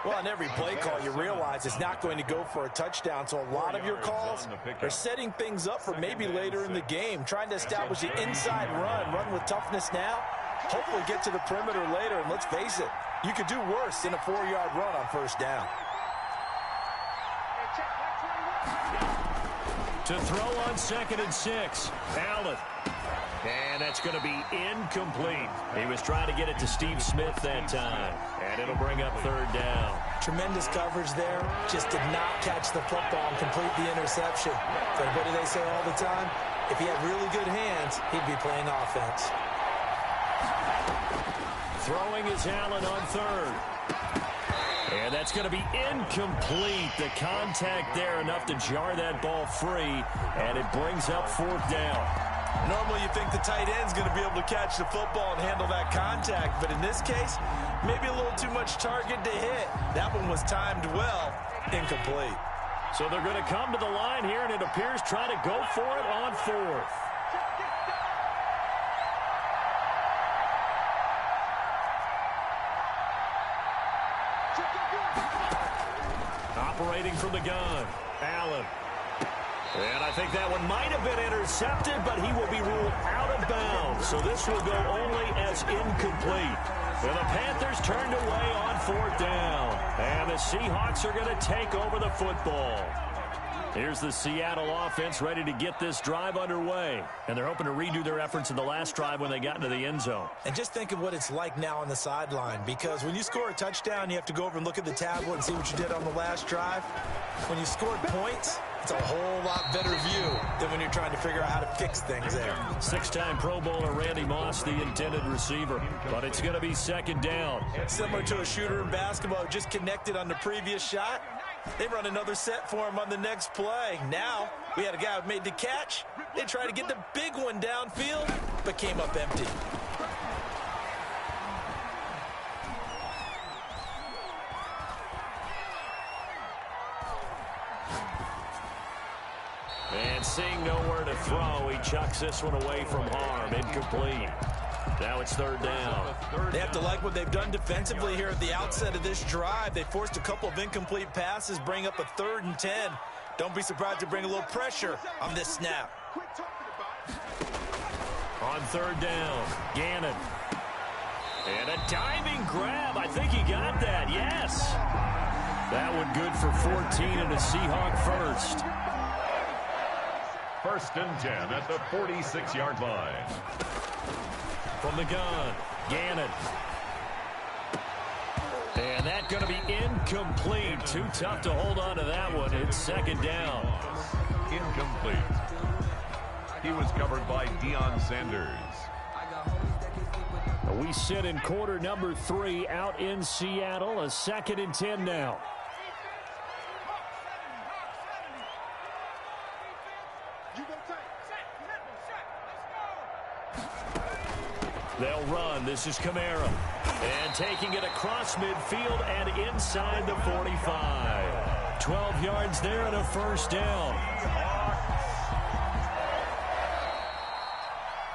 Well, on every play call, you realize it's not going to go for a touchdown. So a lot of your calls are setting things up for maybe later in the game, trying to establish the inside run with toughness now, hopefully get to the perimeter later. And let's face it, you could do worse than a 4-yard run on first down. To throw on 2nd and 6, Allen. And that's going to be incomplete. He was trying to get it to Steve Smith that time. And it'll bring up 3rd down. Tremendous coverage there. Just did not catch the football and complete the interception. But what do they say all the time? If he had really good hands, he'd be playing offense. Throwing is Allen on 3rd. And that's going to be incomplete. The contact there enough to jar that ball free, and it brings up 4th down. Normally you think the tight end's going to be able to catch the football and handle that contact, but in this case, maybe a little too much target to hit. That one was timed well, incomplete. So they're going to come to the line here, and it appears trying to go for it on 4th. Operating from the gun, Allen. And I think that one might have been intercepted, but he will be ruled out of bounds. So this will go only as incomplete. And the Panthers turned away on 4th down. And the Seahawks are going to take over the football. Here's the Seattle offense ready to get this drive underway. And they're hoping to redo their efforts in the last drive when they got into the end zone. And just think of what it's like now on the sideline, because when you score a touchdown, you have to go over and look at the tablet and see what you did on the last drive. When you scored points, it's a whole lot better view than when you're trying to figure out how to fix things there. 6-time Pro Bowler Randy Moss, the intended receiver. But it's going to be 2nd down. Similar to a shooter in basketball who just connected on the previous shot. They run another set for him on the next play. Now, we had a guy who made the catch. They tried to get the big one downfield, but came up empty. And seeing nowhere to throw, he chucks this one away from harm. Incomplete. Now it's 3rd down. They have to like what they've done defensively here at the outset of this drive. They forced a couple of incomplete passes, bring up a 3rd and 10. Don't be surprised to bring a little pressure on this snap. On 3rd down, Gannon. And a diving grab. I think he got that, yes. That one good for 14 and a Seahawk first. 1st and 10 at the 46-yard line. From the gun, Gannon. And that's going to be incomplete. Too tough to hold on to that one. It's 2nd down. Incomplete. He was covered by Deion Sanders. We sit in quarter number 3 out in Seattle. A 2nd and 10 now. They'll run. This is Kamara. And taking it across midfield and inside the 45. 12 yards there and a 1st down.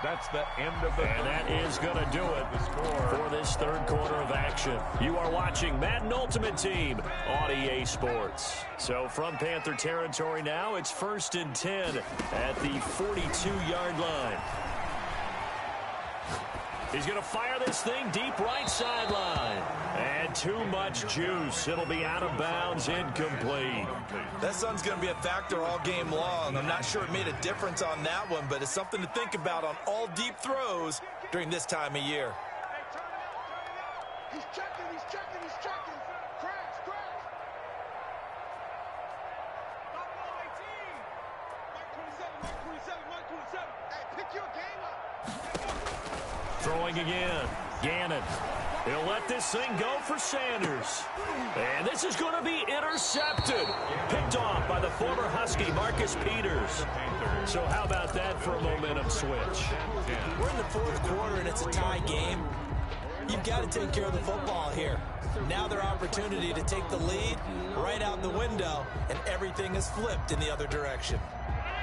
That's the end of the And that is going to do it for this 3rd quarter of action. You are watching Madden Ultimate Team on EA Sports. So from Panther territory now, it's 1st and 10 at the 42-yard line. He's going to fire this thing deep right sideline. And too much juice. It'll be out of bounds, incomplete. That sun's going to be a factor all game long. I'm not sure it made a difference on that one, but it's something to think about on all deep throws during this time of year. He's checking. Crash. Mike 27. Hey, pick your game up. Throwing again. Gannon. He'll let this thing go for Sanders. And this is going to be intercepted. Picked off by the former Husky, Marcus Peters. So how about that for a momentum switch? We're in the 4th quarter, and it's a tie game. You've got to take care of the football here. Now their opportunity to take the lead right out the window, and everything is flipped in the other direction.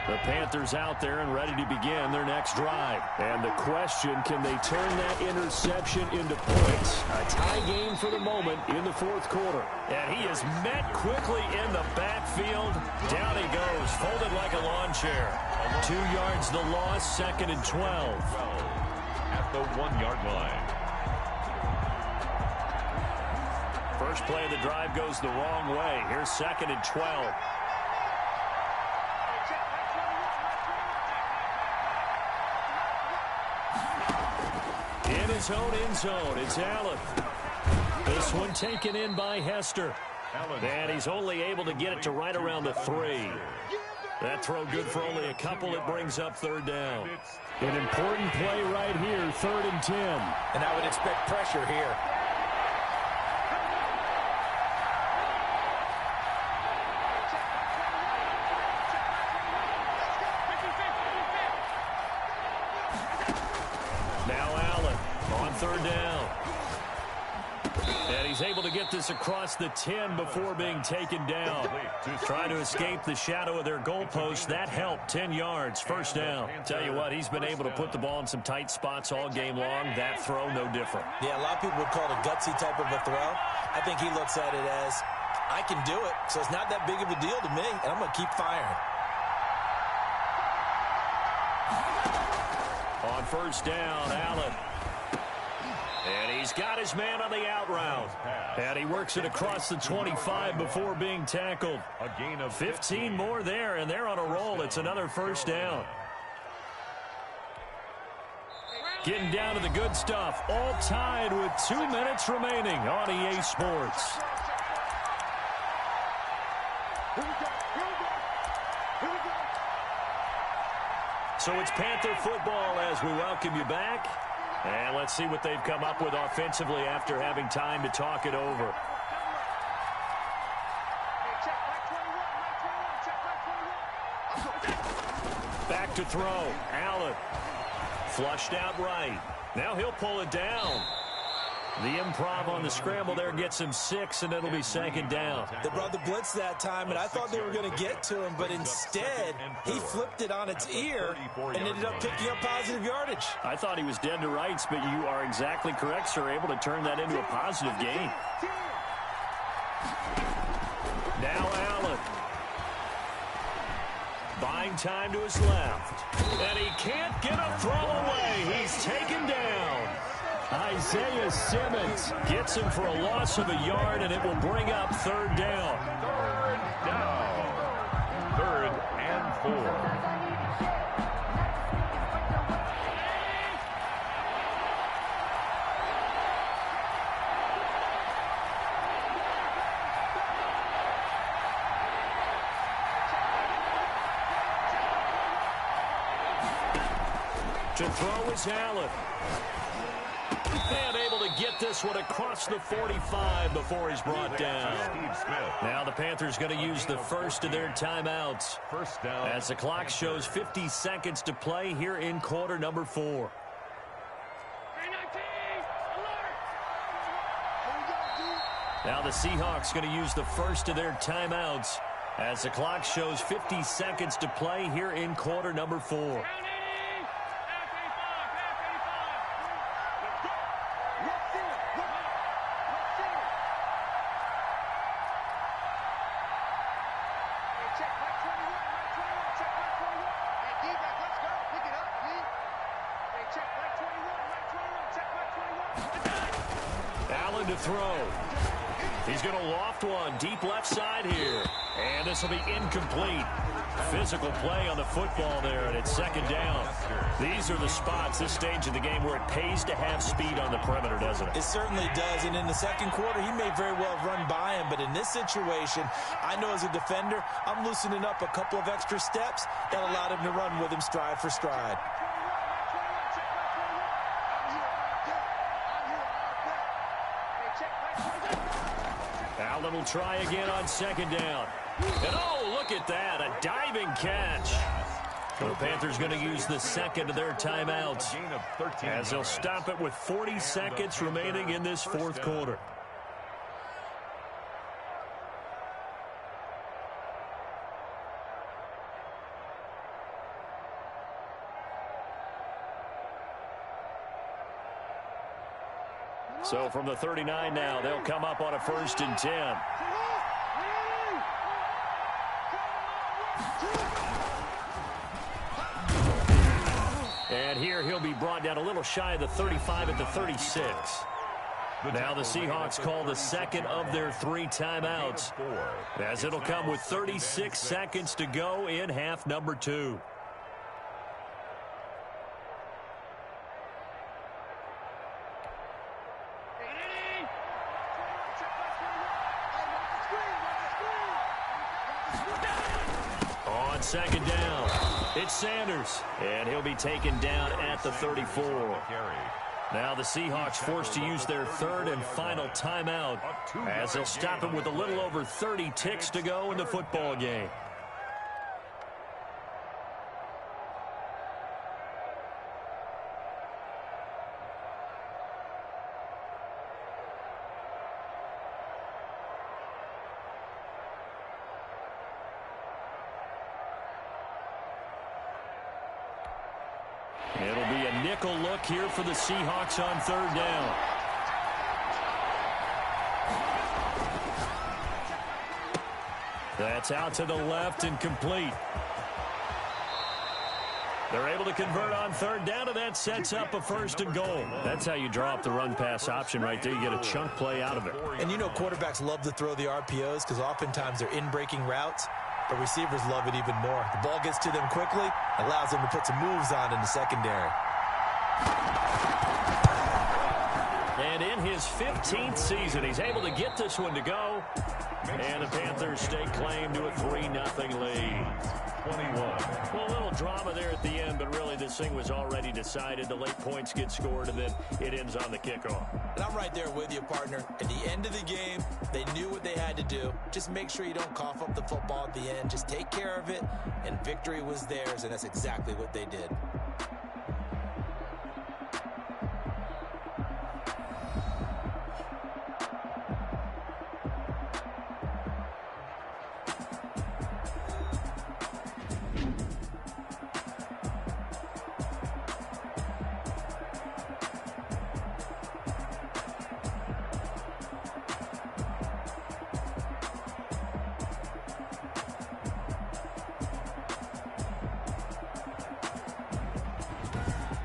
The Panthers out there and ready to begin their next drive. And the question, can they turn that interception into points? A tie game for the moment in the 4th quarter. And he is met quickly in the backfield. Down he goes, folded like a lawn chair. 2 yards the loss, 2nd and 12. At the 1-yard line. First play of the drive goes the wrong way. Here's 2nd and 12. In his own end zone, it's Allen. This one taken in by Hester. And he's only able to get it to right around the 3. That throw good for only a couple. It brings up 3rd down. An important play right here, 3rd and 10. And I would expect pressure here. third down. And he's able to get this across the 10 before being taken down. Trying to escape the shadow of their goalpost. That helped. 10 yards, first down. Tell you what, he's been able to put the ball in some tight spots all game long. That throw, no different. Yeah, a lot of people would call it a gutsy type of a throw. I think he looks at it as, I can do it, so it's not that big of a deal to me, and I'm going to keep firing. On first down, Allen. And he's got his man on the out route. And he works it across the 25 before being tackled. A gain of 15 more there, and they're on a roll. It's another first down. Getting down to the good stuff. All tied with 2 minutes remaining on EA Sports. So it's Panther football as we welcome you back. And let's see what they've come up with offensively after having time to talk it over. Back to throw. Allen. Flushed out right. Now he'll pull it down. The improv on the scramble there gets him 6, and it'll be second down. They brought the blitz that time, and I thought they were going to get to him, but instead, he flipped it on its ear and ended up picking up positive yardage. I thought he was dead to rights, but you are exactly correct, sir, able to turn that into a positive gain. Now Allen. Buying time to his left. And he can't get a throw away. He's taken down. Isaiah Simmons gets him for a loss of a yard, and it will bring up third down. Third and 4. To throw is Allen. And able to get this one across the 45 before he's brought down. Now the Panthers going to use the first of their timeouts. First down. As the clock shows 50 seconds to play here in quarter number 4. Now the Seahawks going to use the first of their timeouts as the clock shows 50 seconds to play here in quarter number 4. Allen to throw. He's going to loft one deep left side here. And this will be incomplete. Physical play on the football there, and it's second down. These are the spots, this stage of the game, where it pays to have speed on the perimeter, doesn't it? It certainly does, and in the second quarter, he may very well have run by him, but in this situation, I know as a defender, I'm loosening up a couple of extra steps that allowed him to run with him stride for stride. Allen will try again on second down. And oh, look at that, a diving catch. The Panthers going to use the second of their timeouts as they'll stop it with 40 seconds remaining in this fourth quarter. So from the 39 now, they'll come up on a 1st and 10. And here he'll be brought down a little shy of the 35 at the 36. Now the Seahawks call the second of their 3 timeouts, as it'll come with 36 seconds to go in half number 2. On second down, it's Sanders, and he'll be taken down at the 34. Now the Seahawks forced to use their third and final timeout, as they'll stop it with a little over 30 ticks to go in the football game. nickel look here for the Seahawks on third down. That's out to the left and complete. They're able to convert on third down, and that sets up a first and goal. That's how you draw up the run-pass option right there. You get a chunk play out of it. And you know quarterbacks love to throw the RPOs because oftentimes they're in-breaking routes, but receivers love it even more. The ball gets to them quickly, allows them to put some moves on in the secondary. And in his 15th season, he's able to get this one to go. And the Panthers stake claim to a 3-0 lead. 21. Well, a little drama there at the end, but really this thing was already decided. The late points get scored, and then it ends on the kickoff. And I'm right there with you, partner. At the end of the game, they knew what they had to do. Just make sure you don't cough up the football at the end. Just take care of it, and victory was theirs, and that's exactly what they did.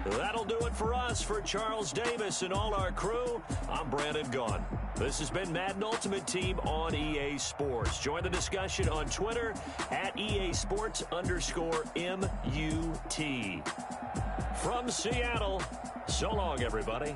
That'll do it for us. For Charles Davis and all our crew, I'm Brandon Gaughan. This has been Madden Ultimate Team on EA Sports. Join the discussion on Twitter at EA Sports_MUT. From Seattle, so long, everybody.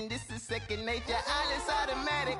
This is second nature. All is automatic.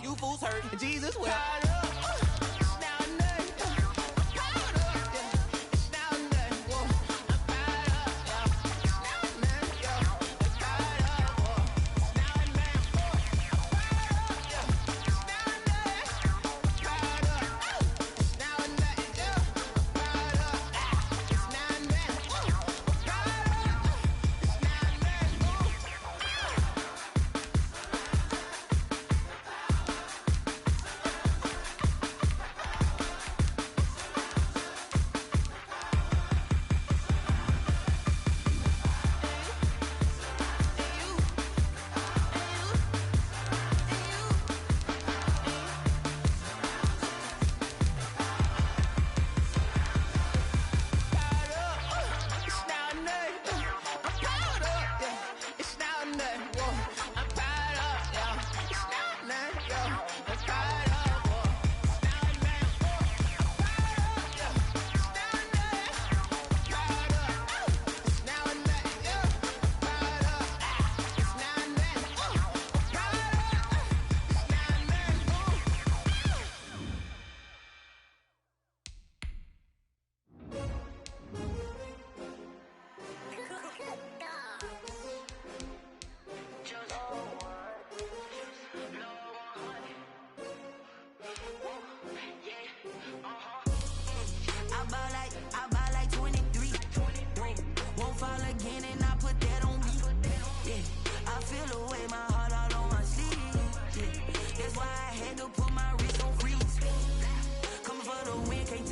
You fools hurt. Jesus will.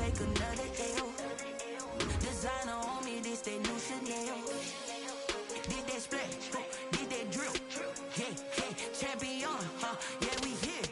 take another L. Designer on me, this that new Chanel. Did that splash, did that drill. Yeah, champion, yeah, we here.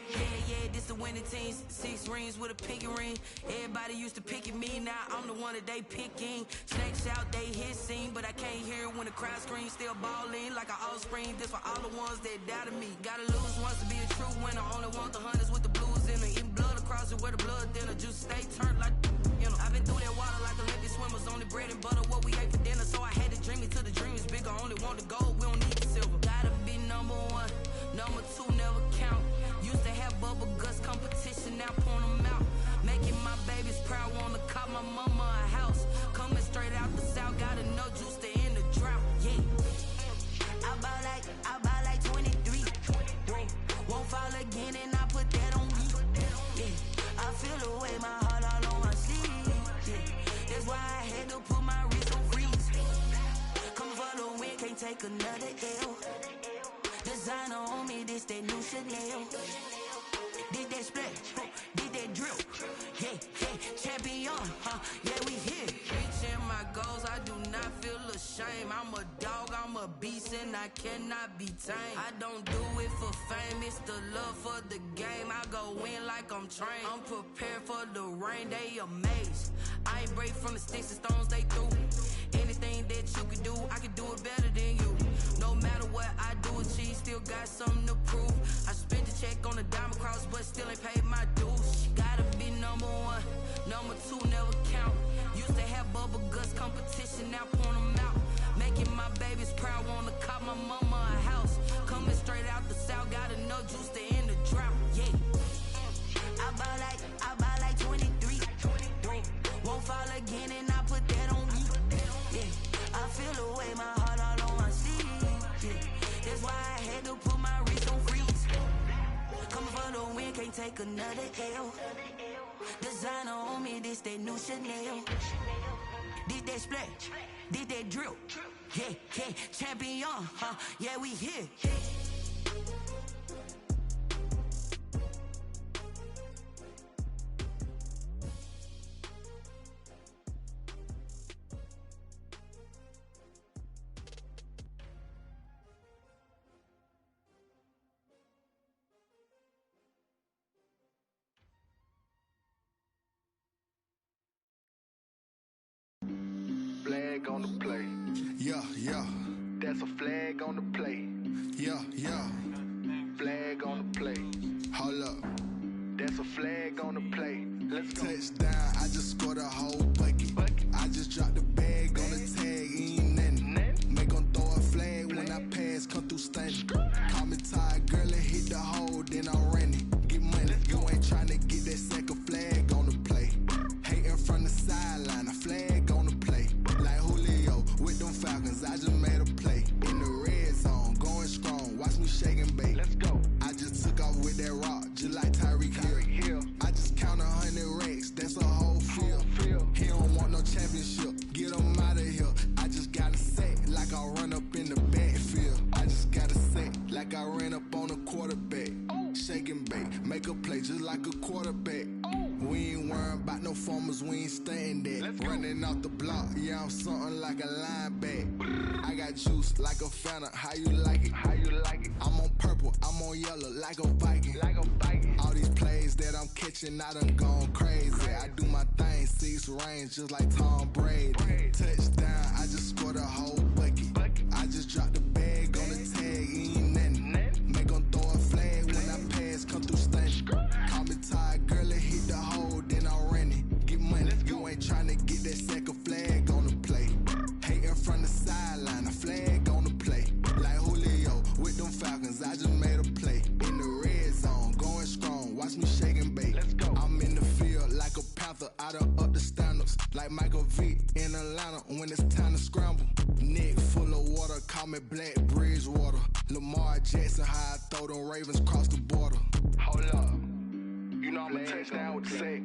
Yeah, this the winning team. 6 rings with a pinky ring. Everybody used to pick at me, now I'm the one that they picking. Snakes out, they hit scene, but I can't hear it when the crowd screams. Still balling like an offspring. This for all the ones that doubted me. Gotta lose once to be a true winner. Only want the hunters with the blues in it. Eating blood across it where the blood thinner. Just stay turned like, you know. I've been through that water like Olympic swimmers. Only bread and butter, what we ate for dinner. So I had to dream it till the dream is bigger. Only want the gold, we don't need the silver. Gotta be number 1, number 2 never count. Used to have bubble guts competition, now point them out. Making my babies proud, wanna cop my mama a house. Coming straight out the south, got enough juice to end the drought. Yeah, I buy like 23. Won't fall again, and I put that on me. Yeah, I feel the way, my heart all on my sleeve. Yeah, that's why I had to put my wrist on freeze. Coming for the win, can't take another L. Designer on me, this that new Chanel. Did that splash, did that drill. Yeah, champion, yeah, we here. Reaching my goals, I do not feel ashamed. I'm a dog, I'm a beast, and I cannot be tamed. I don't do it for fame, it's the love for the game. I go in like I'm trained. I'm prepared for the rain, they amazed. I ain't break from the sticks and stones they threw. Anything that you can do, I can do it better than you. No matter what I do, achieve, still got something to prove. I spent the check on the diamond cross, but still ain't paid my dues. Gotta be number 1, number 2 never count. Used to have bubble guts competition, now point them out. Making my babies proud, wanna cop my mama a house. Coming straight out the south, got enough juice to end the drought. Yeah, I buy like 23. Won't fall again, and I put that on me. Yeah, I feel the way, my heart all on my sleeve. Yeah, that's why I had to put my wrist on freeze. Coming for the win, can't take another L. Designer on me, this that new Chanel. Did that splash, did that drill. Yeah, champion, yeah, we here. Flag on the play. Yeah. That's a flag on the play. Yeah. Flag on the play. Hold up. That's a flag on the play. Let's go. Touchdown, I just scored a whole bucket. I just dropped the bag on the tag, ain't nothing. Make 'em throw a flag when I pass, come through stunning. Call me tired, girl, and hit the hole, then I'm running. Get money, you ain't tryna get that second flag on the play. Hating from the sideline, a flag on the play. Like Julio with them Falcons, I just made a play. In the red zone, going strong, watch me shake and bake. Let's go. I just took off with that rock, just like Tyreek Hill. I just count 100 racks, that's a whole field. He don't want no championship, get him out of here. I just got a set, like I run up in the backfield. I just got a set, like I ran up on a quarterback. Shake and bake, make a play just like a quarterback. We ain't worrying about no formers, we ain't staying there. Running off the block, yeah, I'm something like a linebacker. I got juice like a Fanta, how you like it? I'm on purple, I'm on yellow, like a Viking. All these plays that I'm catching, I done gone crazy. I do my thing, 6 range, just like Tom Brady. Touchdown, I just scored a whole bucket. I just dropped the bag on the tag, ain't nothing. Make 'em throw a flag when I pass, come through stunning. Call me tired, girl, and hit the hole, then I'm running. Get money, you ain't tryna get that second flag on the play. Hating from the sideline, a flag on the play. Like Julio with them Falcons, I just made a play. In the red zone, going strong, watch me shake and bake. I'm in the field like a Panther, I done up the standards. Like Michael Vick in Atlanta when it's time to scramble. Neck full of water, call me Black Bridgewater. Lamar Jackson, how I throw them Ravens cross the border. Hold up. You know I'm a touchdown with the sack.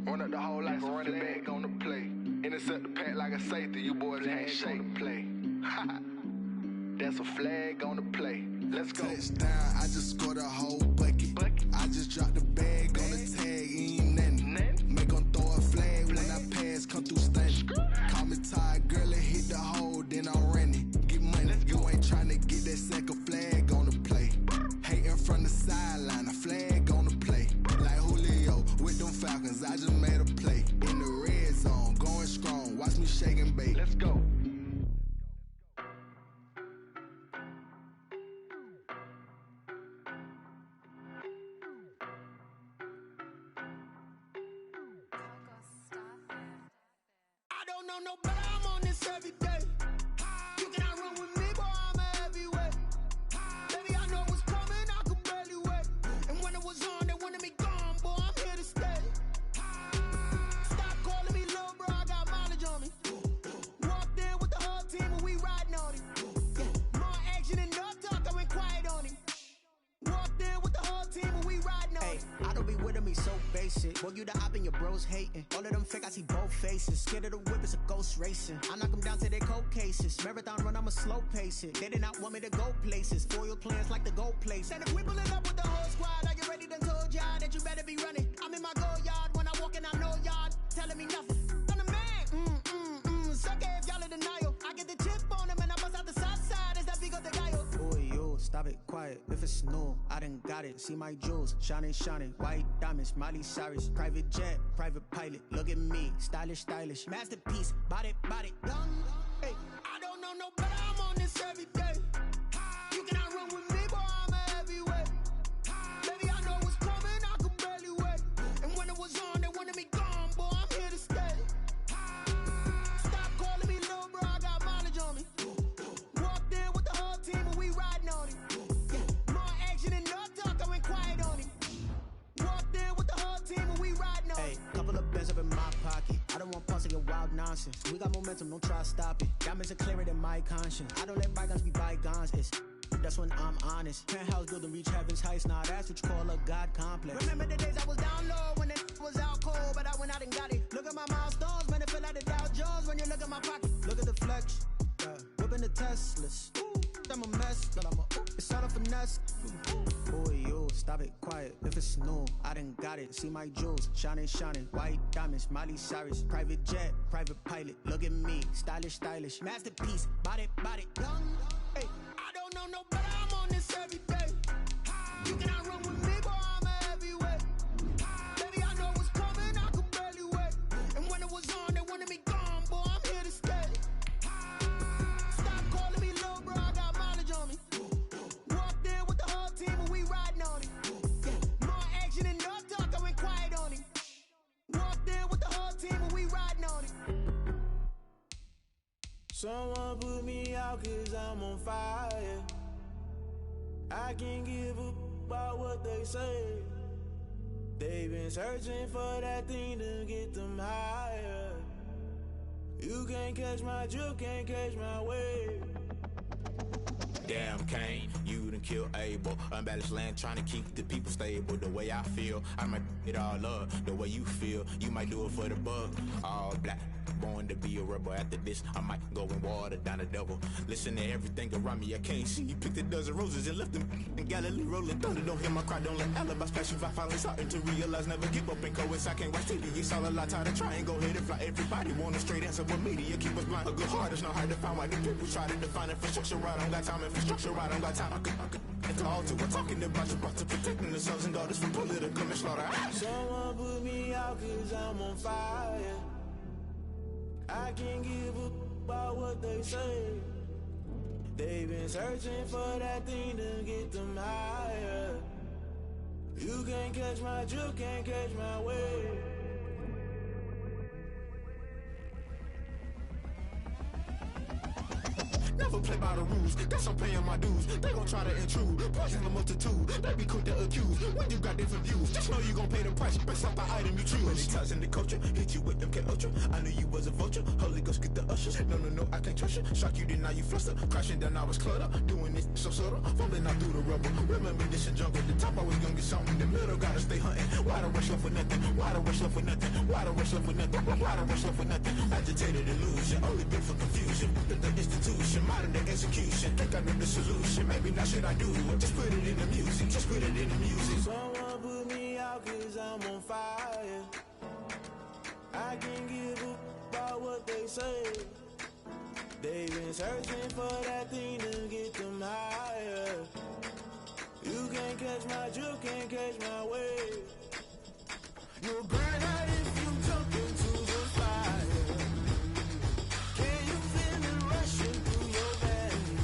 Run up the hole like a running back on the play. Intercept the pack like a safety. You boys ain't shake the play. That's a flag on the play. Let's go. Touchdown, I just scored a whole bucket. I just dropped the bag on the tag, ain't nothing. Make 'em throw a know no better, I'm on this every day. You cannot run with me, boy, I'm a heavyweight. Baby, I know what's coming, I could barely wait. And when it was on, they wanted me gone, boy, I'm here to stay. Stop calling me little bro, I got mileage on me. Walked in with the whole team and we riding on it. More action and no talk, I went quiet on him. Walked in with the whole team and we riding on it. I don't be with him, he's so basic. Boy, you the op and your bros hating. All of them fake, I see both faces. Scared of the whip, it's a ghost racing. I knock them down to their cold cases. Marathon run, I'ma slow pace it. They did not want me to go places. Foil plans like the gold place. And if we pulling up with the whole squad, I get ready done told y'all that you better be running. I'm in my go yard when I walk in, I know y'all telling me nothing. I'm the man, suck it if y'all in denial. I get the chip on them and I bust out the south side. It's that Vigo de Gallo. Boy, yo, stop it, quiet. If it's new, I done got it. See my jewels, shining, shining. White diamonds, Miley Cyrus. Private jet, private pilot. Look at me, stylish, stylish. Masterpiece, body, done. Hey, I don't know no better, I'm on this every day. You cannot run with me, boy, I'm a heavyweight. Baby, I know what's coming, I could barely wait. And when it was on, they wanted me gone, boy, I'm here to stay. Stop calling me little bro, I got mileage on me. Walked in with the whole team and we riding on it. More action and no talk, I went quiet on him. Walked in with the whole team and we riding on it. Hey, couple of bands up in my pocket. I don't want pause to get wild nonsense. We got momentum, don't try to stop it. Diamonds are clearer than my conscience. I don't let bygones be bygones. That's when I'm honest. Penthouse building, reach heaven's heights. Nah, that's what you call a God complex. Remember the days I was down low when it was out cold, but I went out and got it. Look at my milestones, man, it feel like the Dow Jones when you look at my pocket. Look at the flex, whipping the Teslas. I'm a mess, but I'm a it's all a finesse. Boy, yo, stop it, quiet. If it's new, I done got it. See my jewels, shining, shining. White diamonds, Miley Cyrus. Private jet, private pilot. Look at me, stylish, stylish. Masterpiece, body, done. Hey, I don't know no better, I'm on this every day. You cannot run with me, boy, I'm a heavyweight. Baby, I know what's coming, I could barely wait. And when it was on, they wanted me gone, boy, I'm here to stay. Stop calling me little bro, I got mileage on me. Walked in with the whole team and we riding on it. More action and no talk, I went quiet on him. Walked in with the whole team and we riding on it. Someone put me out cause I'm on fire. I can't give up about what they say. They've been searching for that thing to get them higher. You can't catch my drift, can't catch my wave. Damn, Kane, you done killed Abel. Unbalanced land, trying to keep the people stable. The way I feel, I might it all up. The way you feel, you might do it for the bug. All black, born to be a rebel. After this, I might go and water down the devil. Listen to everything around me, I can't see. You picked a dozen roses and left them in Galilee rolling thunder. Don't hear my cry, don't let alibis pass you. I finally starting to realize, never give up and coincide. I can't watch TV, it's all a lot. Time to try and go ahead and fly. Everybody want a straight answer, but media keep us blind. A good heart is not hard to find. Why the people try to define infrastructure right? I don't got time, infrastructure right, I don't got time. I could talk to. We're talking about you, about to protecting the sons and daughters from political manslaughter. Someone put me out cause I'm on fire. I can't give up about what they say. They've been searching for that thing to get them higher. You can't catch my drift, can't catch my wave. Never play by the rules, that's I'm paying my dues. They gon' try to intrude, poison the multitude. They be quick to accuse, when you got different views. Just know you gon' pay the price, based off the item you choose. Many times in the culture, hit you with MK Ultra. I knew you was a vulture, Holy Ghost get the ushers. No, I can't trust you. Shock you, then now you fluster. Crashing down, I was cluttered. Doing this so subtle, fumbling out through the rubble. Remember this in jungle, the top I was gonna get something. The middle gotta stay hunting. Why the rush left for nothing? Why the rush left for nothing? Why the rush left for nothing? Why the rush left for nothing? Agitated illusion, only been for confusion. The institution, modern day execution. Think I know the solution. Maybe not should I do it? Just put it in the music. Just put it in the music. Someone put me out cause I'm on fire. I can't give up about what they say. They've been searching for that thing to get them higher. You can't catch my drift, can't catch my wave. You'll burn out if you jump into the fire. Can you feel it rushing through your veins?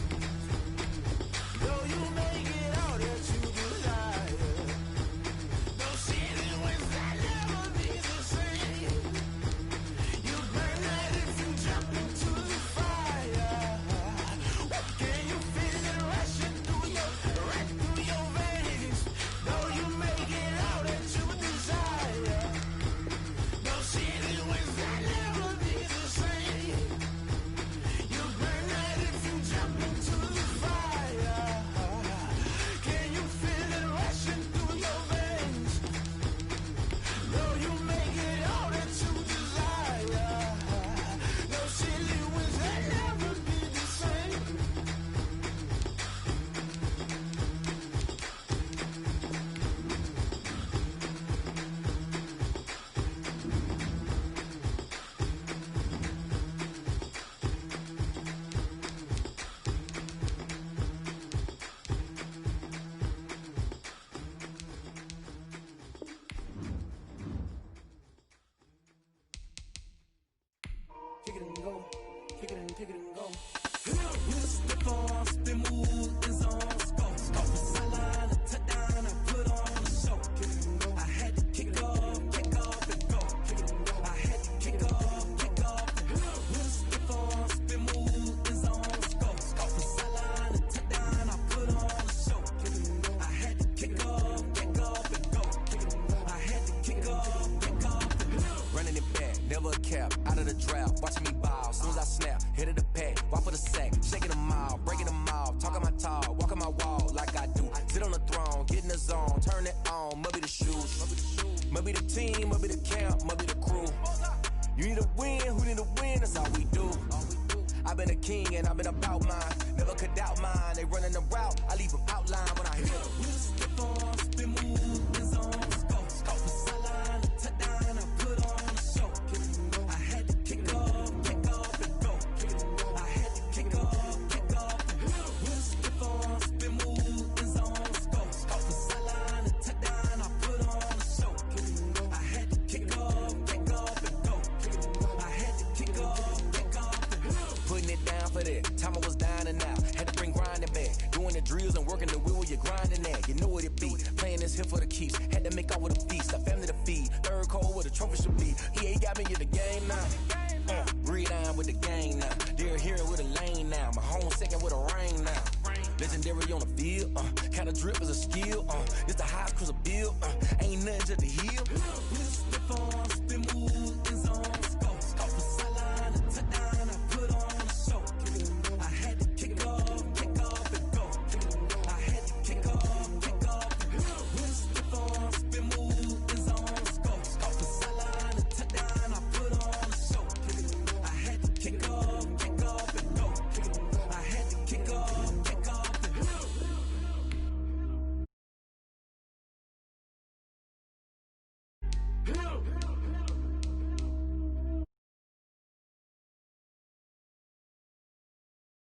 Though you make it all that you desire. No ceiling when that never be the same. You burn out if you jump. cap, out of the drought, watching me ball. Soon as I snap, hit of the pack, walk for the sack, shaking them all, breaking them off, talking my talk, walking my wall like I do. Sit on the throne, get in the zone, turn it on, must be the shoes, must be the team, must be the camp, must be the crew. You need a win, who need a win, that's all we do. I've been a king and I've been about mine, never could doubt mine. They running the route, I leave them outline when I hit them. We'll step on, spin move, in zone, go. Sideline, touchdown, I put on a show. I had to kick off, and go. I had to kick off, and go. We'll step on, spin move, in zone, go. Sideline, touchdown, I put on a show. I had to kick off, and go. I had to kick off, and go. Putting it down for that. Time I was down and out. Had to bring grinding back. Doing the drills and working the wheel where you're grinding at. You know what it be. Playing this here for the keeps. Had to make out with a feast. A family to feed. Third cold where the trophy should be. EA got me in the game now. Read on with the game now. They're hearing with a lane now. My home second with a rain now. Legendary on the field. Kind of drip is a skill. It's the highest cruiser bill. Ain't nothing just to heal. Spin